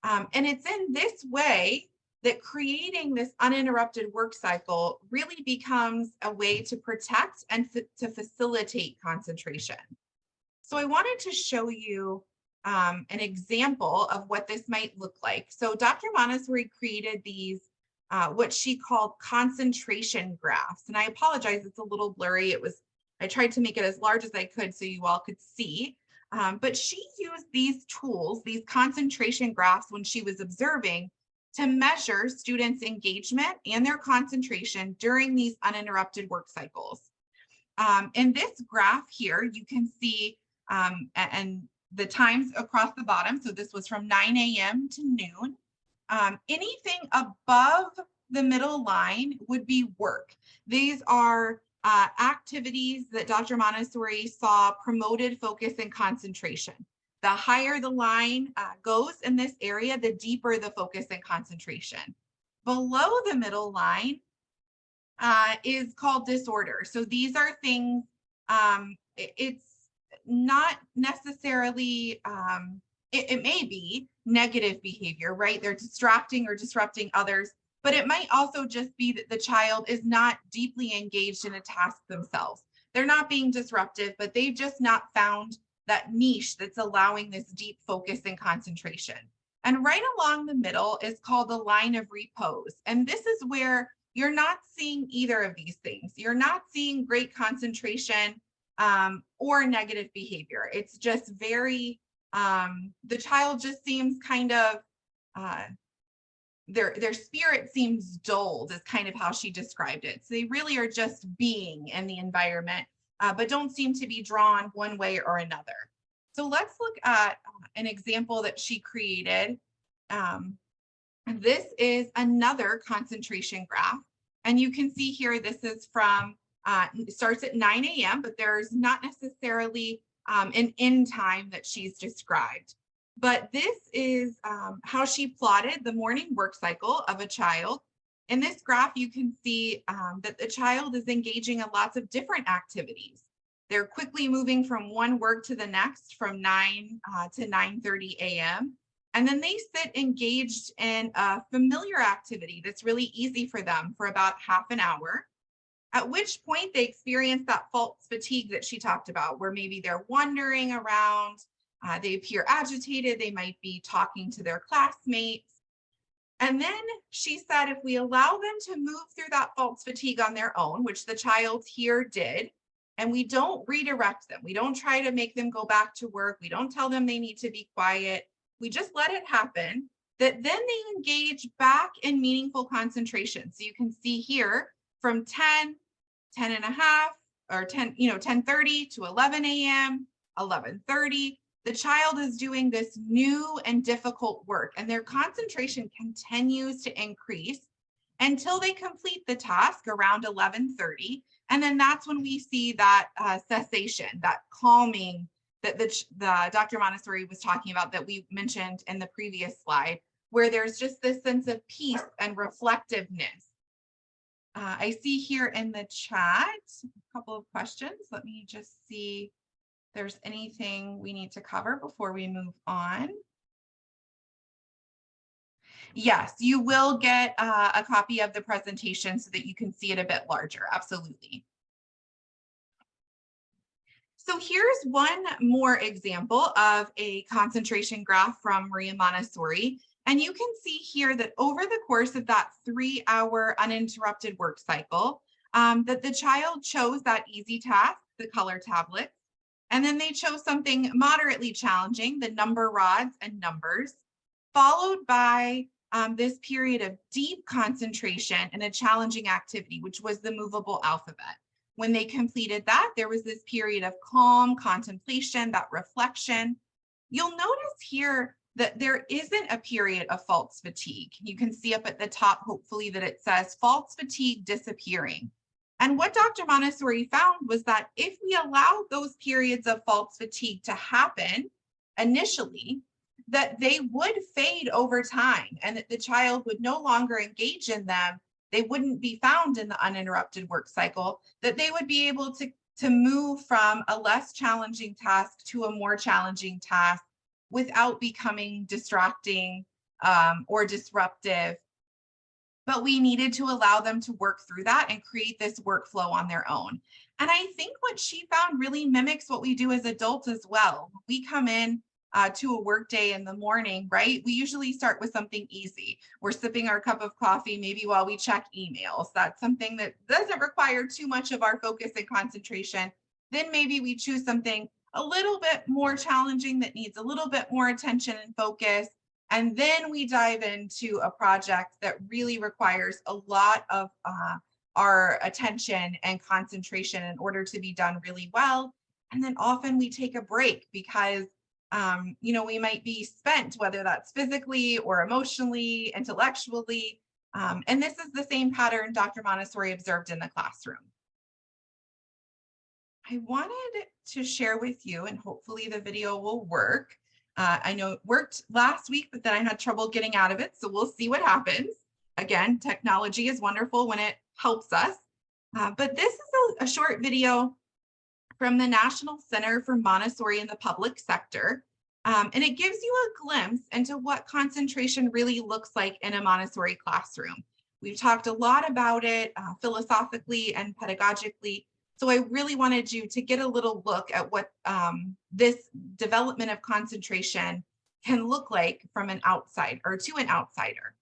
And it's in this way that creating this uninterrupted work cycle really becomes a way to protect and to facilitate concentration. So I wanted to show you an example of what this might look like. So Dr. Montessori created these what she called concentration graphs. And I apologize, it's a little blurry. I tried to make it as large as I could so you all could see. But she used these tools, these concentration graphs, when she was observing to measure students' engagement and their concentration during these uninterrupted work cycles. In this graph here, you can see and the times across the bottom. So this was from 9 a.m. to noon. Anything above the middle line would be work. These are activities that Dr. Montessori saw promoted focus and concentration. The higher the line goes in this area, the deeper the focus and concentration. Below the middle line is called disorder. So these are things, it's not necessarily, it may be negative behavior, right? They're distracting or disrupting others, but it might also just be that the child is not deeply engaged in a task themselves. They're not being disruptive, but they've just not found that niche that's allowing this deep focus and concentration. And right along the middle is called the line of repose. And this is where you're not seeing either of these things. You're not seeing great concentration or negative behavior. It's just very, the child just seems kind of, their spirit seems dulled, is kind of how she described it. So they really are just being in the environment, but don't seem to be drawn one way or another. So let's look at an example that she created. This is another concentration graph. And you can see here, this is from It starts at 9 a.m., but there's not necessarily an end time that she's described. But this is how she plotted the morning work cycle of a child. In this graph, you can see that the child is engaging in lots of different activities. They're quickly moving from one work to the next from 9 to 9:30 a.m. And then they sit engaged in a familiar activity that's really easy for them for about half an hour, at which point they experience that false fatigue that she talked about, where maybe they're wandering around, they appear agitated, they might be talking to their classmates. And then she said, if we allow them to move through that false fatigue on their own, which the child here did, and we don't redirect them, we don't try to make them go back to work, we don't tell them they need to be quiet, we just let it happen, that then they engage back in meaningful concentration. So you can see here from 10 and a half, or 10:30 to 11 a.m., 11:30, the child is doing this new and difficult work, and their concentration continues to increase until they complete the task around 11:30. And then that's when we see that cessation, that calming that the Dr. Montessori was talking about that we mentioned in the previous slide, where there's just this sense of peace and reflectiveness. I see here in the chat a couple of questions. Let me just see if there's anything we need to cover before we move on. Yes, you will get a copy of the presentation so that you can see it a bit larger. Absolutely. So here's one more example of a concentration graph from Maria Montessori. And you can see here that over the course of that 3-hour uninterrupted work cycle, that the child chose that easy task, the color tablets, and then they chose something moderately challenging, the number rods and numbers, followed by this period of deep concentration and a challenging activity, which was the movable alphabet. When they completed that, there was this period of calm contemplation, that reflection. You'll notice here that there isn't a period of false fatigue. You can see up at the top, hopefully, that it says false fatigue disappearing. And what Dr. Montessori found was that if we allow those periods of false fatigue to happen initially, that they would fade over time and that the child would no longer engage in them. They wouldn't be found in the uninterrupted work cycle, that they would be able to move from a less challenging task to a more challenging task without becoming distracting or disruptive. But we needed to allow them to work through that and create this workflow on their own. And I think what she found really mimics what we do as adults as well. We come in to a work day in the morning, right? We usually start with something easy. We're sipping our cup of coffee, maybe while we check emails. That's something that doesn't require too much of our focus and concentration. Then maybe we choose something a little bit more challenging that needs a little bit more attention and focus. And then we dive into a project that really requires a lot of our attention and concentration in order to be done really well. And then often we take a break because we might be spent, whether that's physically or emotionally, intellectually. And this is the same pattern Dr. Montessori observed in the classroom. I wanted to share with you, and hopefully the video will work. I know it worked last week, but then I had trouble getting out of it. So we'll see what happens. Again, technology is wonderful when it helps us. But this is a short video from the National Center for Montessori in the Public Sector. And it gives you a glimpse into what concentration really looks like in a Montessori classroom. We've talked a lot about it philosophically and pedagogically. So I really wanted you to get a little look at what this development of concentration can look like from an outside or to an outsider.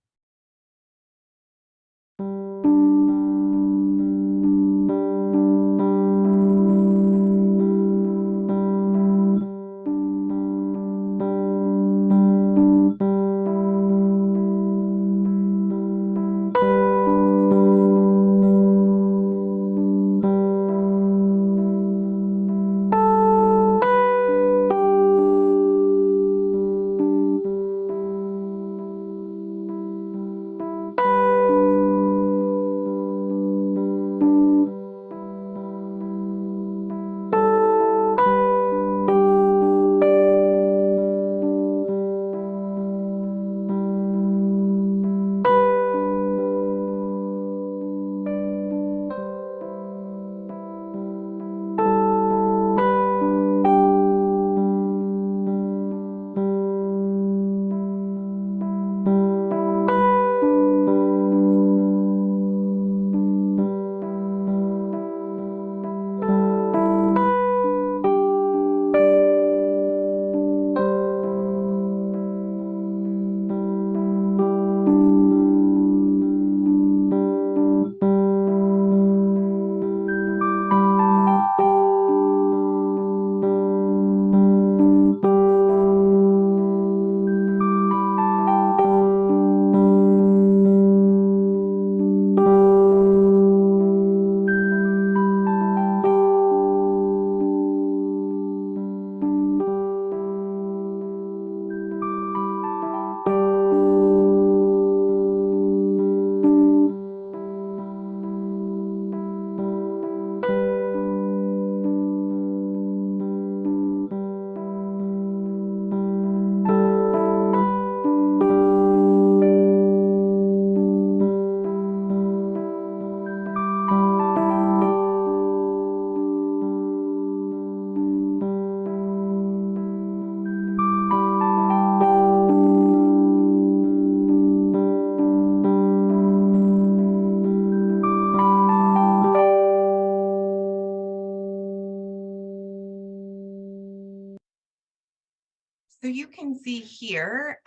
see here,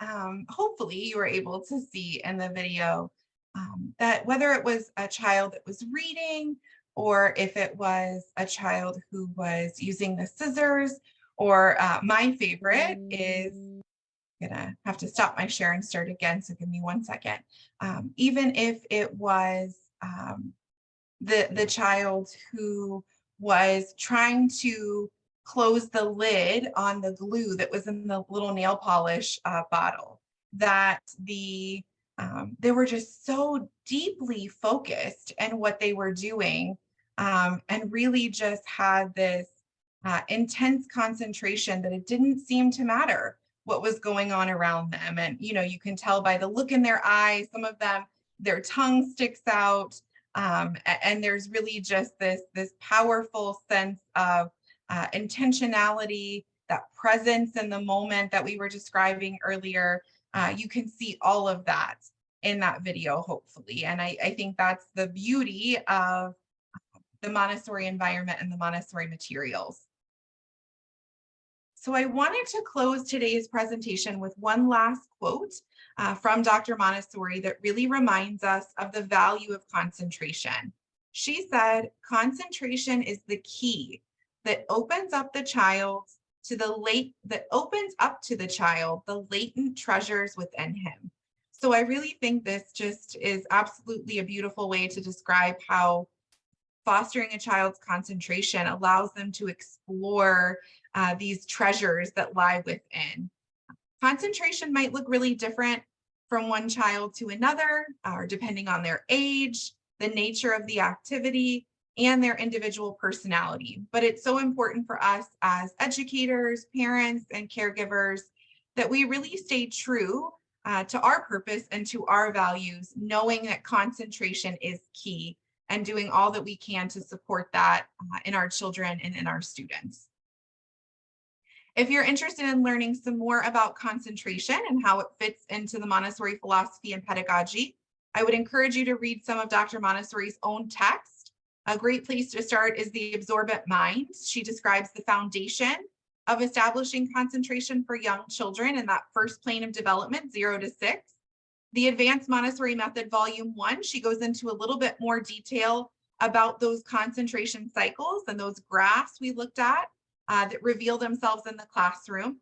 hopefully you were able to see in the video that whether it was a child that was reading, or if it was a child who was using the scissors, or my favorite is, I'm gonna have to stop my share and start again, so give me 1 second. Even if it was the child who was trying to close the lid on the glue that was in the little nail polish bottle, that they were just so deeply focused in what they were doing, and really just had this intense concentration that it didn't seem to matter what was going on around them. And you can tell by the look in their eyes, some of them, their tongue sticks out. And there's really just this powerful sense of intentionality, that presence in the moment that we were describing earlier. You can see all of that in that video, hopefully. And I think that's the beauty of the Montessori environment and the Montessori materials. So I wanted to close today's presentation with one last quote from Dr. Montessori that really reminds us of the value of concentration. She said, concentration is the key that opens up to the child the latent treasures within him. So I really think this just is absolutely a beautiful way to describe how fostering a child's concentration allows them to explore these treasures that lie within. Concentration might look really different from one child to another, or depending on their age, the nature of the activity, and their individual personality. But it's so important for us as educators, parents, and caregivers that we really stay true to our purpose and to our values, knowing that concentration is key, and doing all that we can to support that in our children and in our students. If you're interested in learning some more about concentration and how it fits into the Montessori philosophy and pedagogy, I would encourage you to read some of Dr. Montessori's own text. A great place to start is The Absorbent Mind. She describes the foundation of establishing concentration for young children in that first plane of development, 0 to 6. The Advanced Montessori Method, Volume 1, she goes into a little bit more detail about those concentration cycles and those graphs we looked at that reveal themselves in the classroom.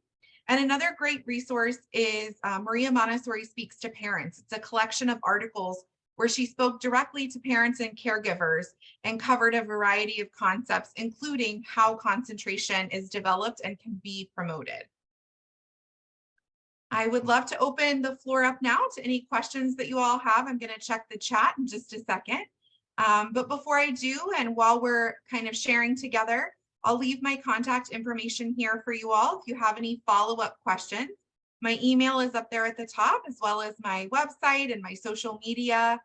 And another great resource is Maria Montessori Speaks to Parents. It's a collection of articles where she spoke directly to parents and caregivers and covered a variety of concepts, including how concentration is developed and can be promoted. I would love to open the floor up now to any questions that you all have. I'm going to check the chat in just a second. But before I do, and while we're kind of sharing together, I'll leave my contact information here for you all. If you have any follow-up questions, my email is up there at the top, as well as my website and my social media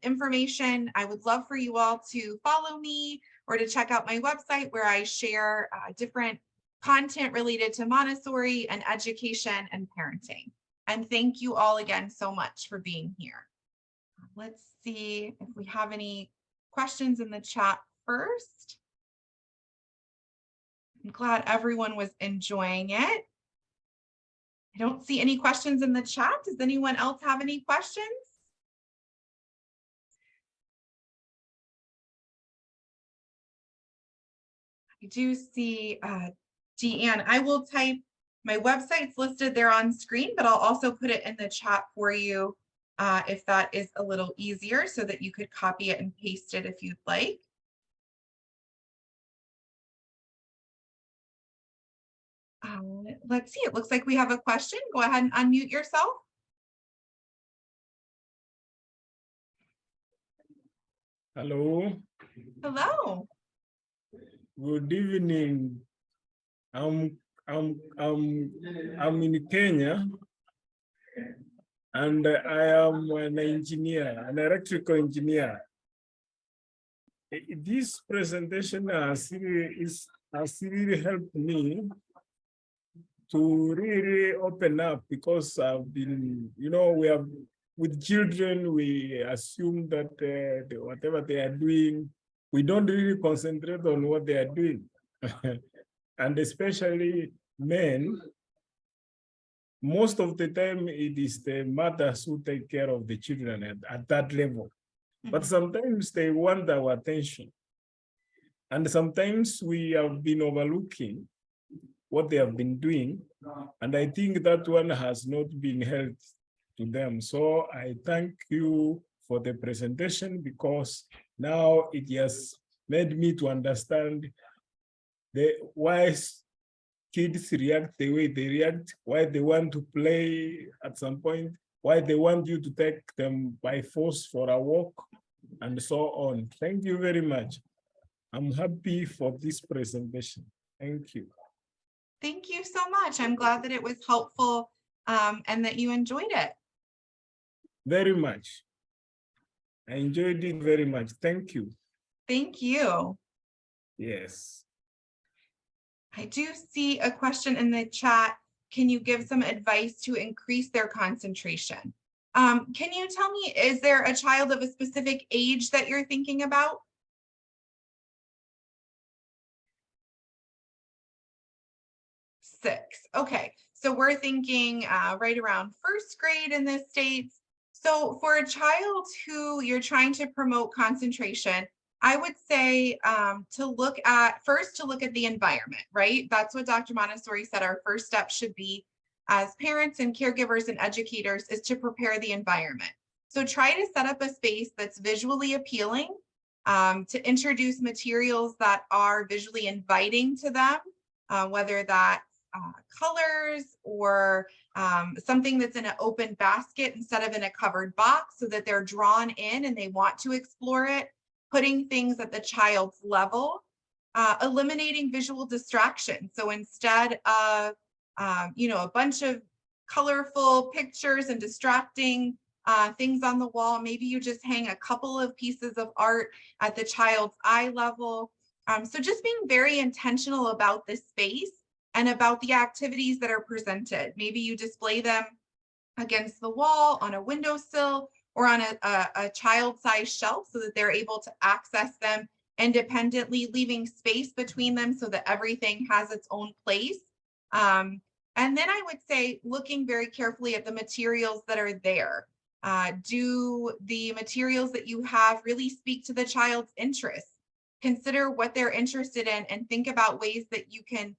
information. I would love for you all to follow me or to check out my website, where I share different content related to Montessori and education and parenting. And thank you all again so much for being here. Let's see if we have any questions in the chat first. I'm glad everyone was enjoying it. I don't see any questions in the chat. Does anyone else have any questions? I do see Deanne. I will type, my website's listed there on screen, but I'll also put it in the chat for you if that is a little easier, so that you could copy it and paste it if you'd like. Let's see, it looks like we have a question. Go ahead and unmute yourself. Hello. Hello. Good evening. I'm in Kenya, and I am an engineer, an electrical engineer. This presentation has really helped me to really open up, because I've been, we have, with children, we assume that whatever they are doing, we don't really concentrate on what they are doing. And especially men, most of the time it is the mothers who take care of the children at that level. But sometimes they want our attention. And sometimes we have been overlooking what they have been doing. And I think that one has not been held to them. So I thank you for the presentation, because now it has made me to understand why kids react the way they react, why they want to play at some point, why they want you to take them by force for a walk, and so on. Thank you very much. I'm happy for this presentation. Thank you. Thank you so much. I'm glad that it was helpful and that you enjoyed it. Very much. I enjoyed it very much. Thank you. Thank you. Yes. I do see a question in the chat. Can you give some advice to increase their concentration? Can you tell me, is there a child of a specific age that you're thinking about? Six. Okay, so we're thinking right around first grade in the States. So for a child who you're trying to promote concentration, I would say to look at the environment, right? That's what Dr. Montessori said our first step should be as parents and caregivers and educators, is to prepare the environment. So try to set up a space that's visually appealing, to introduce materials that are visually inviting to them, whether that's colors or something that's in an open basket instead of in a covered box, so that they're drawn in and they want to explore it, putting things at the child's level, eliminating visual distractions. So instead of a bunch of colorful pictures and distracting things on the wall, maybe you just hang a couple of pieces of art at the child's eye level. So just being very intentional about this space and about the activities that are presented. Maybe you display them against the wall, on a windowsill, or on a child-sized shelf, so that they're able to access them independently, leaving space between them so that everything has its own place. And then I would say looking very carefully at the materials that are there. Do the materials that you have really speak to the child's interests? Consider what they're interested in and think about ways that you can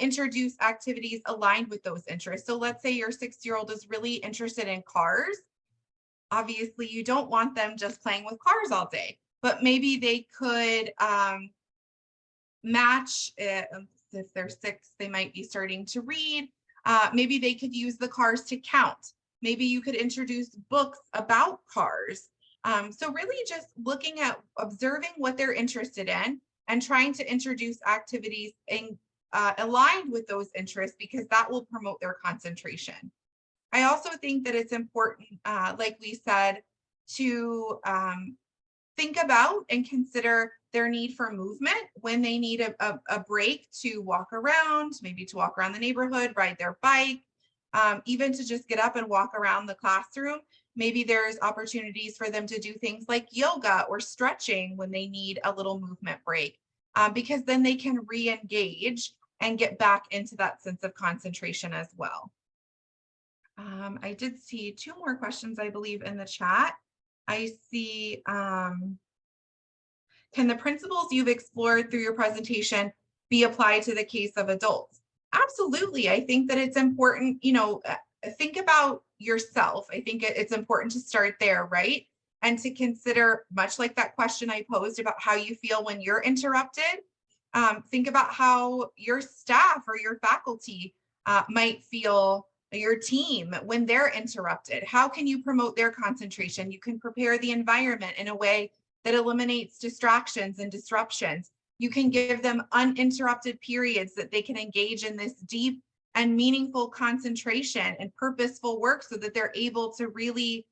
introduce activities aligned with those interests. So let's say your 6-year-old is really interested in cars. Obviously, you don't want them just playing with cars all day, but maybe they could match, if they're 6, they might be starting to read. Maybe they could use the cars to count. Maybe you could introduce books about cars. So really just looking at observing what they're interested in and trying to introduce activities aligned with those interests, because that will promote their concentration. I also think that it's important, like we said, to think about and consider their need for movement when they need a break to walk around, maybe to walk around the neighborhood, ride their bike, even to just get up and walk around the classroom. Maybe there's opportunities for them to do things like yoga or stretching when they need a little movement break, because then they can re-engage and get back into that sense of concentration as well. I did see 2 more questions, I believe, in the chat. I see, can the principles you've explored through your presentation be applied to the case of adults? Absolutely. I think that it's important, think about yourself. I think it's important to start there, right? And to consider, much like that question I posed about how you feel when you're interrupted, think about how your staff or your faculty might feel, your team, when they're interrupted. How can you promote their concentration? You can prepare the environment in a way that eliminates distractions and disruptions. You can give them uninterrupted periods that they can engage in this deep and meaningful concentration and purposeful work, so that they're able to really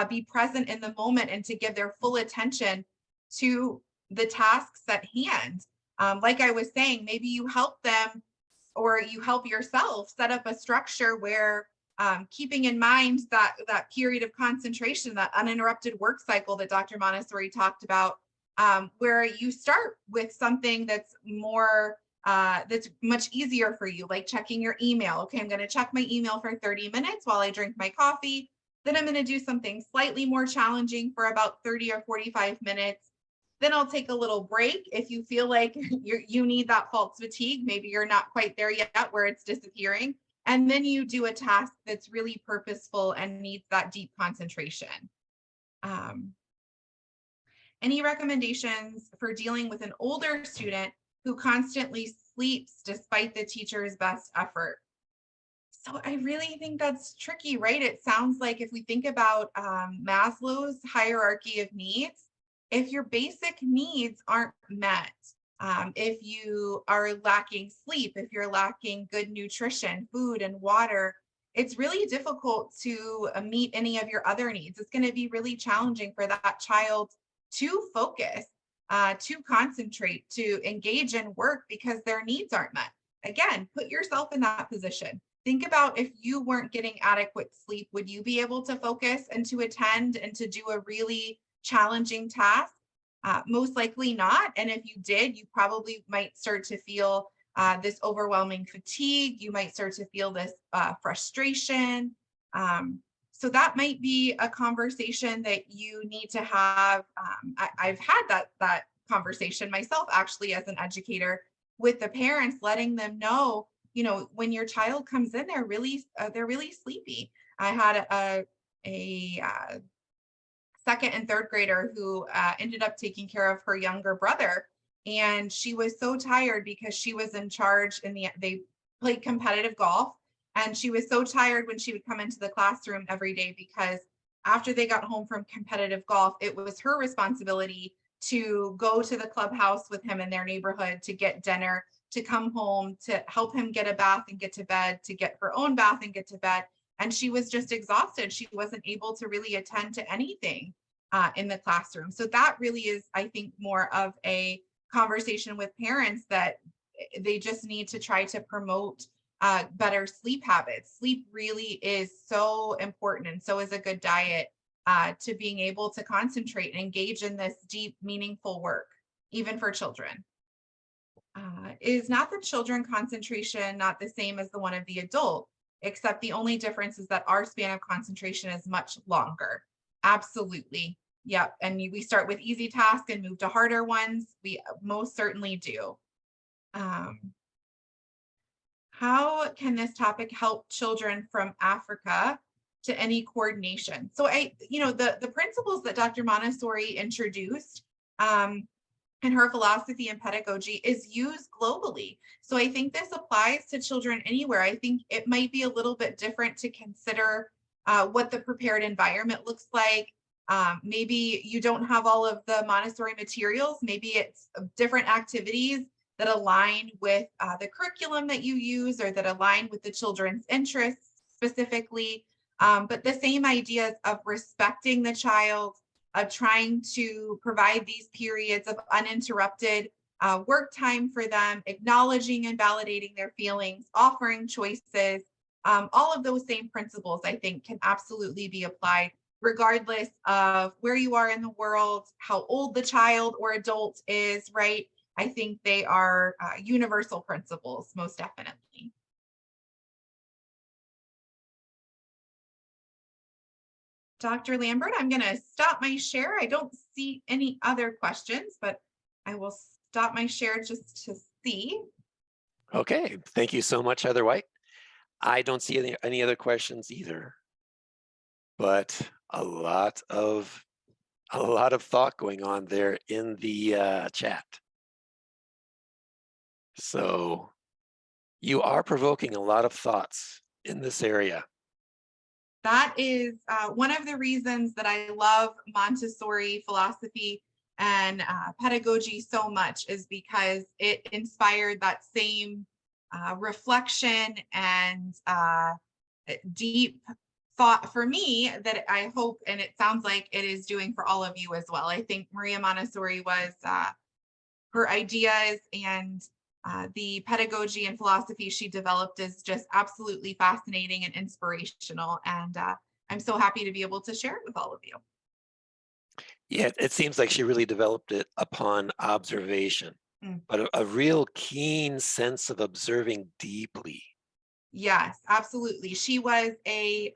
be present in the moment and to give their full attention to the tasks at hand. Like I was saying, maybe you help them, or you help yourself set up a structure where, keeping in mind that period of concentration, that uninterrupted work cycle that Dr. Montessori talked about, where you start with something that's more that's much easier for you, like checking your email. Okay, I'm going to check my email for 30 minutes while I drink my coffee. Then I'm going to do something slightly more challenging for about 30 or 45 minutes. Then I'll take a little break. If you feel like you need that false fatigue, maybe you're not quite there yet where it's disappearing. And then you do a task that's really purposeful and needs that deep concentration. Any recommendations for dealing with an older student who constantly sleeps despite the teacher's best effort? So I really think that's tricky, right? It sounds like if we think about Maslow's hierarchy of needs, if your basic needs aren't met, if you are lacking sleep, if you're lacking good nutrition, food and water, it's really difficult to meet any of your other needs. It's going to be really challenging for that child to focus, to concentrate, to engage in work because their needs aren't met. Again, put yourself in that position. Think about if you weren't getting adequate sleep, would you be able to focus and to attend and to do a really challenging task? Most likely not. And if you did, you probably might start to feel this overwhelming fatigue. You might start to feel this frustration. So that might be a conversation that you need to have. I've had that conversation myself, actually, as an educator with the parents, letting them know, you know, when your child comes in, they're really sleepy. I had a second and third grader who ended up taking care of her younger brother, and she was so tired because she was in charge they played competitive golf, and she was so tired when she would come into the classroom every day because after they got home from competitive golf, it was her responsibility to go to the clubhouse with him in their neighborhood to get dinner, to come home, to help him get a bath and get to bed, to get her own bath and get to bed. And she was just exhausted. She wasn't able to really attend to anything in the classroom. So that really is, I think, more of a conversation with parents that they just need to try to promote better sleep habits. Sleep really is so important, and so is a good diet to being able to concentrate and engage in this deep, meaningful work, even for children. Is not the children concentration not the same as the one of the adult, except the only difference is that our span of concentration is much longer? Absolutely. Yep. And we start with easy tasks and move to harder ones. We most certainly do. How can this topic help children from Africa to any coordination? So the principles that Dr. Montessori introduced and her philosophy and pedagogy is used globally. So I think this applies to children anywhere. I think it might be a little bit different to consider what the prepared environment looks like. Maybe you don't have all of the Montessori materials. Maybe it's different activities that align with the curriculum that you use or that align with the children's interests specifically. But the same ideas of respecting the child, of trying to provide these periods of uninterrupted work time for them, acknowledging and validating their feelings, offering choices, all of those same principles, I think, can absolutely be applied regardless of where you are in the world, how old the child or adult is, right? I think they are universal principles, most definitely. Dr. Lambert, I'm going to stop my share. I don't see any other questions, but I will stop my share just to see. Okay, thank you so much, Heather White. I don't see any other questions either, but a lot of thought going on there in the chat. So you are provoking a lot of thoughts in this area. That is one of the reasons that I love Montessori philosophy and pedagogy so much, is because it inspired that same reflection and deep thought for me that I hope, and it sounds like it is doing for all of you as well. I think Maria Montessori was, her ideas and the pedagogy and philosophy she developed is just absolutely fascinating and inspirational. And I'm so happy to be able to share it with all of you. Yeah, it seems like she really developed it upon observation. but a real keen sense of observing deeply. Yes, absolutely. She was a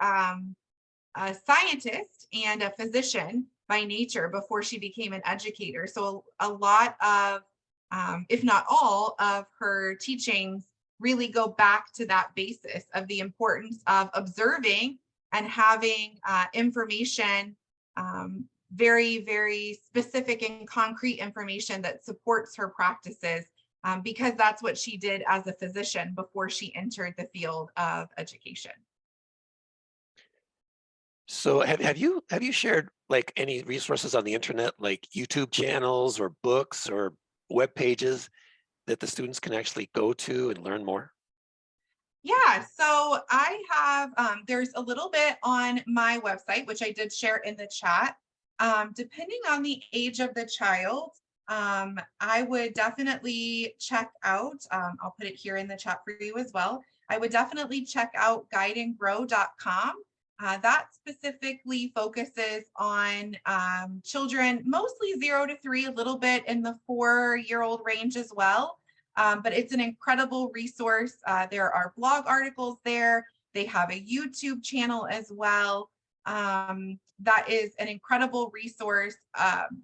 scientist and a physician by nature before she became an educator. So a lot of, if not all of her teachings really go back to that basis of the importance of observing and having information, very, very specific and concrete information that supports her practices, because that's what she did as a physician before she entered the field of education. So have you shared like any resources on the internet, like YouTube channels or books or web pages that the students can actually go to and learn more? Yeah, so I have, there's a little bit on my website, which I did share in the chat. Depending on the age of the child, I would definitely check out, I'll put it here in the chat for you as well. I would definitely check out guideandgrow.com. That specifically focuses on children, mostly 0 to 3, a little bit in the 4-year-old range as well. But it's an incredible resource. There are blog articles there. They have a YouTube channel as well. That is an incredible resource.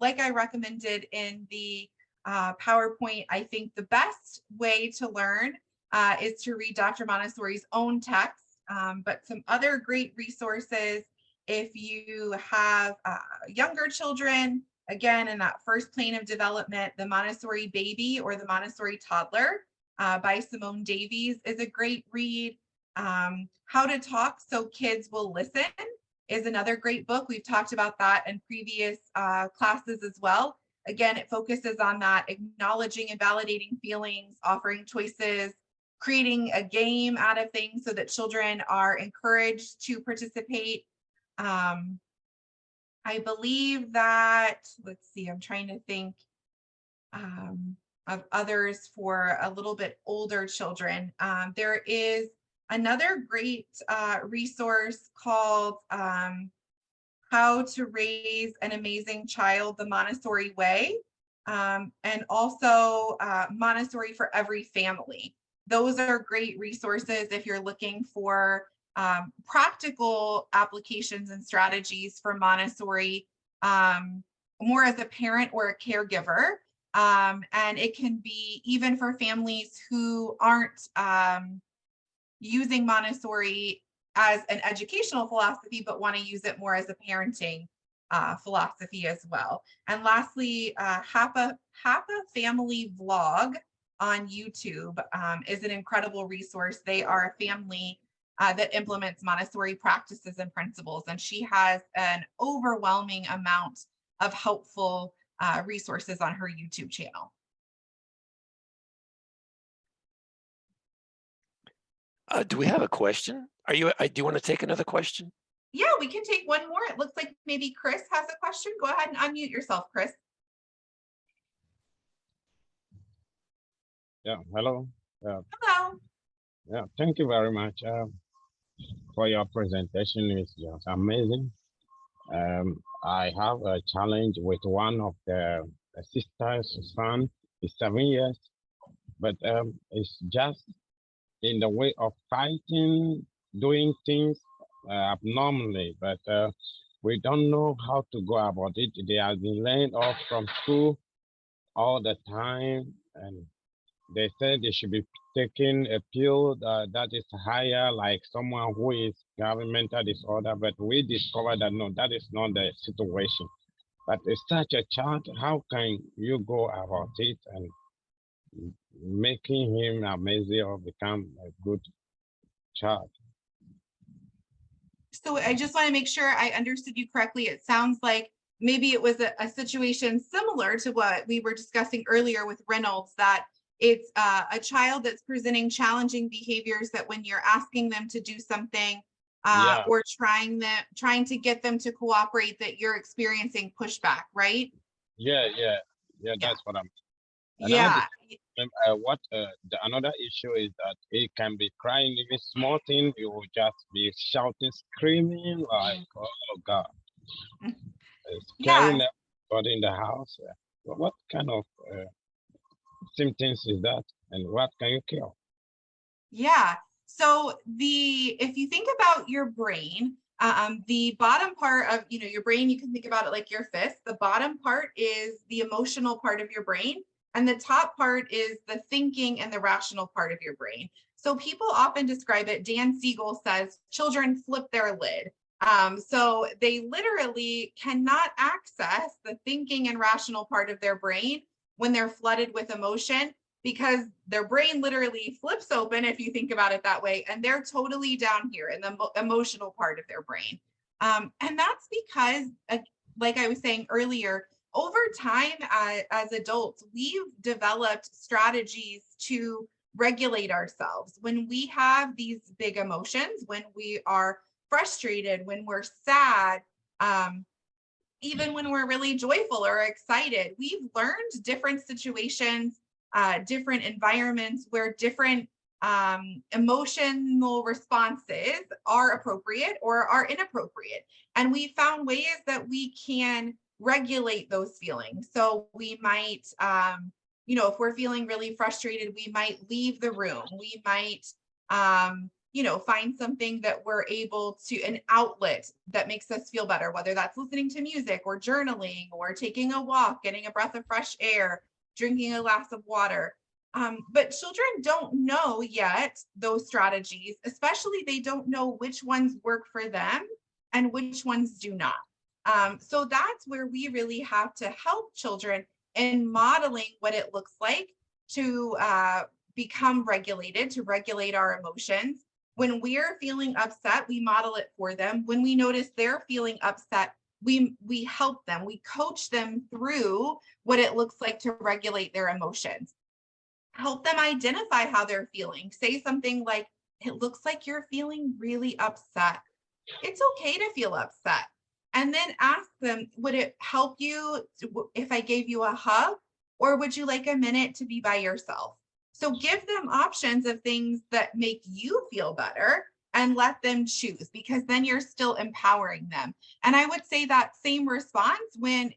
Like I recommended in the PowerPoint, I think the best way to learn is to read Dr. Montessori's own text, but some other great resources if you have younger children. Again, in that first plane of development, the Montessori Baby or the Montessori Toddler by Simone Davies is a great read. How to Talk So Kids Will Listen is another great book. We've talked about that in previous classes as well. Again, it focuses on that acknowledging and validating feelings, offering choices, creating a game out of things so that children are encouraged to participate. I believe that, let's see, I'm trying to think of others for a little bit older children. There is another great resource called How to Raise an Amazing Child, the Montessori Way, and also Montessori for Every Family. Those are great resources if you're looking for practical applications and strategies for Montessori, more as a parent or a caregiver. And it can be even for families who aren't using Montessori as an educational philosophy, but want to use it more as a parenting philosophy as well. And lastly, Hapa Family Vlog on YouTube is an incredible resource. They are a family that implements Montessori practices and principles, and she has an overwhelming amount of helpful resources on her YouTube channel. Do we have a question? Do you want to take another question? Yeah, we can take one more. It looks like maybe Chris has a question. Go ahead and unmute yourself, Chris. Yeah, hello. Hello. Yeah, thank you very much for your presentation. It's just amazing. I have a challenge with one of the sister's son. He's 7 years, but it's just in the way of fighting, doing things abnormally, but we don't know how to go about it. They have been laid off from school all the time, and they said they should be taking a pill that is higher, like someone who is having mental disorder, but we discovered that no, that is not the situation. But it's such a child, how can you go about it and making him amazing or become a good child? So I just want to make sure I understood you correctly. It sounds like maybe it was a situation similar to what we were discussing earlier with Reynolds, that it's a child that's presenting challenging behaviors that when you're asking them to do something or trying to get them to cooperate, that you're experiencing pushback, right? Yeah, that's what I'm. And yeah. Another issue is that it can be crying, even small thing, you will just be shouting, screaming, like, oh God. Scaring everybody in the house. What kind of symptoms is that, and what can you cure? Yeah. So if you think about your brain, the bottom part of your brain, you can think about it like your fist. The bottom part is the emotional part of your brain, and the top part is the thinking and the rational part of your brain. So people often describe it. Dan Siegel says children flip their lid. So they literally cannot access the thinking and rational part of their brain when they're flooded with emotion, because their brain literally flips open, if you think about it that way, and they're totally down here in the emotional part of their brain. And that's because, like I was saying earlier, over time as adults, we've developed strategies to regulate ourselves. When we have these big emotions, when we are frustrated, when we're sad, even when we're really joyful or excited, we've learned different situations, different environments where different emotional responses are appropriate or are inappropriate. And we found ways that we can regulate those feelings. So we might, if we're feeling really frustrated, we might leave the room. We might, find something that we're able to, an outlet that makes us feel better, whether that's listening to music or journaling or taking a walk, getting a breath of fresh air, drinking a glass of water. But children don't know yet those strategies, especially they don't know which ones work for them and which ones do not. So that's where we really have to help children in modeling what it looks like to become regulated, to regulate our emotions. When we're feeling upset, we model it for them. When we notice they're feeling upset, we help them, we coach them through what it looks like to regulate their emotions. Help them identify how they're feeling. Say something like, it looks like you're feeling really upset. It's okay to feel upset. And then ask them, would it help you if I gave you a hug, or would you like a minute to be by yourself? So give them options of things that make you feel better and let them choose, because then you're still empowering them. And I would say that same response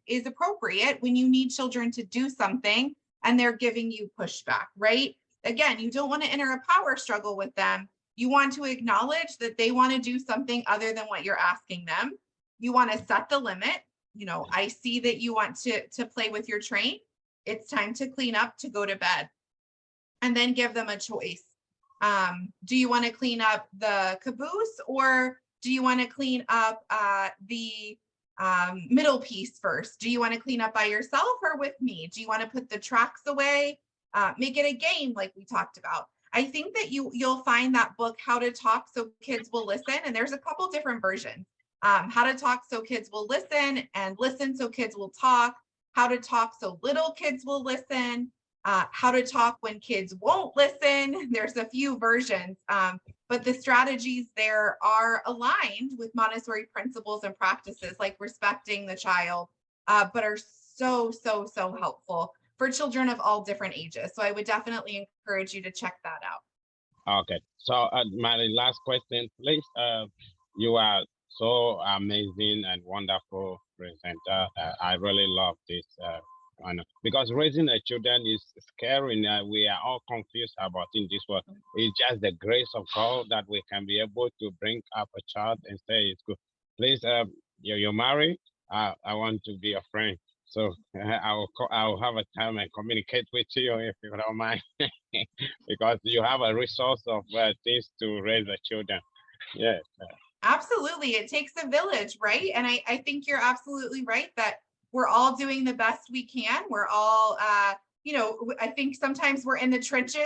is appropriate when you need children to do something and they're giving you pushback, right? Again, you don't want to enter a power struggle with them. You want to acknowledge that they want to do something other than what you're asking them. You want to set the limit. I see that you want to play with your train. It's time to clean up, to go to bed. And then give them a choice. Do you want to clean up the caboose, or do you want to clean up the middle piece first? Do you want to clean up by yourself or with me? Do you want to put the tracks away? Make it a game like we talked about. I think that you'll find that book, How to Talk So Kids Will Listen, and there's a couple different versions. How to Talk So Kids Will Listen, and Listen So Kids Will Talk. How to Talk So Little Kids Will Listen. How to Talk When Kids Won't Listen. There's a few versions, but the strategies there are aligned with Montessori principles and practices, like respecting the child, but are so helpful for children of all different ages. So I would definitely encourage you to check that out. Okay, so my last question, please. You are so amazing and wonderful presenter. I really love this. Because raising a children is scary. We are all confused about in this world. It's just the grace of God that we can be able to bring up a child and say it's good. Please, you're married. I want to be a friend. So I'll have a time and communicate with you if you don't mind, because you have a resource of things to raise the children. Yes. Absolutely, it takes a village, right? And I think you're absolutely right that we're all doing the best we can. We're all, I think sometimes we're in the trenches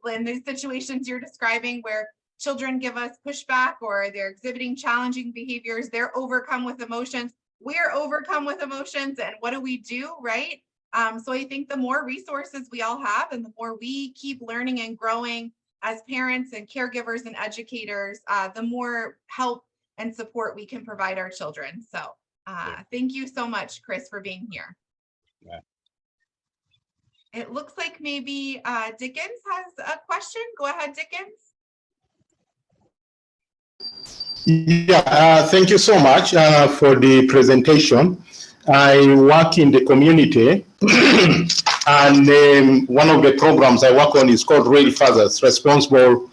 in these situations you're describing where children give us pushback or they're exhibiting challenging behaviors. They're overcome with emotions. We're overcome with emotions. And what do, right? So I think the more resources we all have and the more we keep learning and growing as parents and caregivers and educators, the more help and support we can provide our children. So thank you so much, Chris, for being here. Yeah. It looks like maybe Dickens has a question. Go ahead, Dickens. Yeah, thank you so much for the presentation. I work in the community And one of the programs I work on is called Real Fathers, Responsible,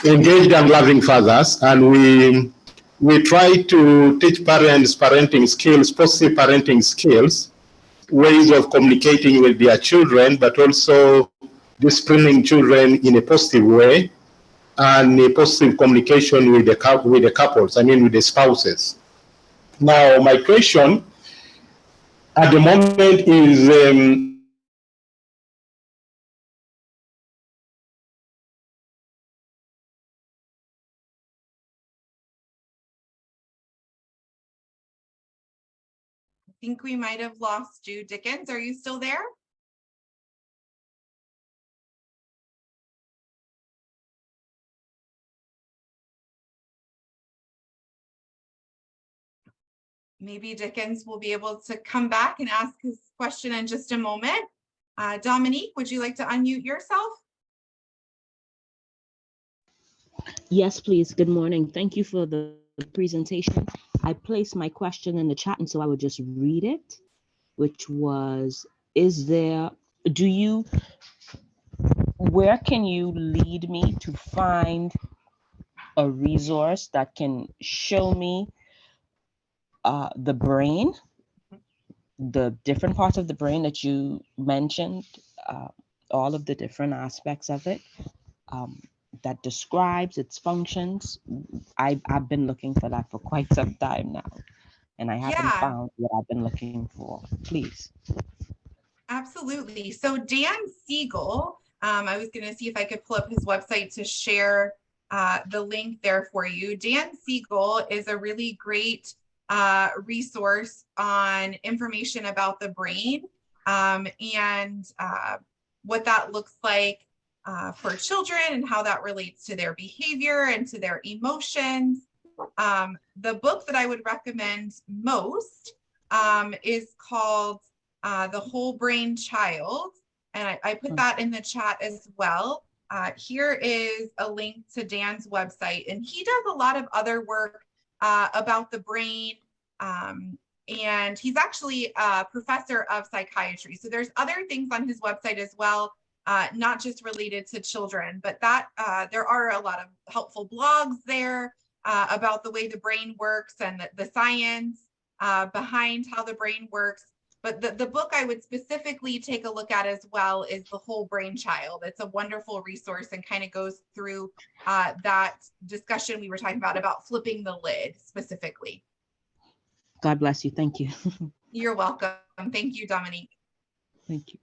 Engaged and Loving Fathers. And we try to teach parents parenting skills, positive parenting skills, ways of communicating with their children, but also disciplining children in a positive way, and a positive communication with the couples, I mean with the spouses. Now, my question at the moment is, I think we might have lost you, Dickens. Are you still there? Maybe Dickens will be able to come back and ask his question in just a moment. Dominique, would you like to unmute yourself? Yes, please. Good morning. Thank you for the presentation. I placed my question in the chat, and so I would just read it, which was, where can you lead me to find a resource that can show me the brain, the different parts of the brain that you mentioned, all of the different aspects of it, that describes its functions? I've been looking for that for quite some time now, and I haven't found what I've been looking for. Please. Absolutely. So Dan Siegel, I was going to see if I could pull up his website to share the link there for you. Dan Siegel is a really great resource on information about the brain and what that looks like for children and how that relates to their behavior and to their emotions. The book that I would recommend most is called The Whole Brain Child, and I put that in the chat as well. Here is a link to Dan's website, and he does a lot of other work about the brain, and he's actually a professor of psychiatry. So there's other things on his website as well, not just related to children, but that there are a lot of helpful blogs there about the way the brain works and the science behind how the brain works. But the book I would specifically take a look at as well is The Whole Brain Child. It's a wonderful resource and kind of goes through that discussion we were talking about flipping the lid specifically. God bless you. Thank you. You're welcome. Thank you, Dominique. Thank you.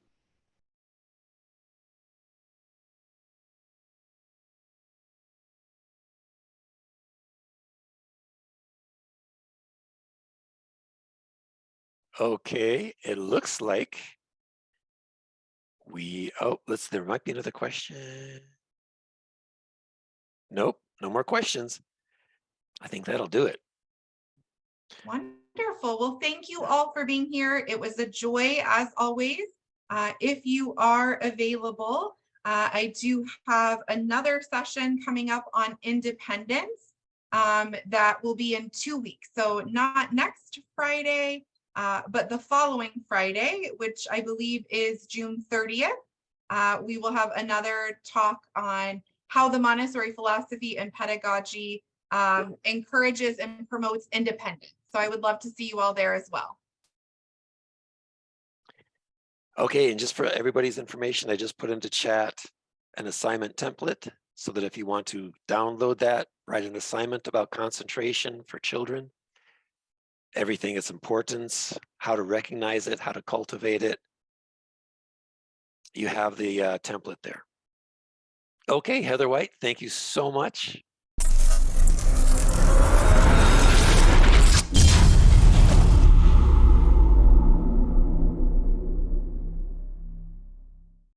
Okay, it looks like there might be another question. Nope, no more questions. I think that'll do it. Wonderful. Well, thank you all for being here. It was a joy as always. If you are available, I do have another session coming up on independence that will be in 2 weeks. So not next Friday, but the following Friday, which I believe is June 30th. We will have another talk on how the Montessori philosophy and pedagogy encourages and promotes independence. So I would love to see you all there as well. Okay, and just for everybody's information, I just put into chat an assignment template so that if you want to download that, write an assignment about concentration for children, everything its importance, how to recognize it, how to cultivate it. You have the template there. Okay, Heather White, thank you so much.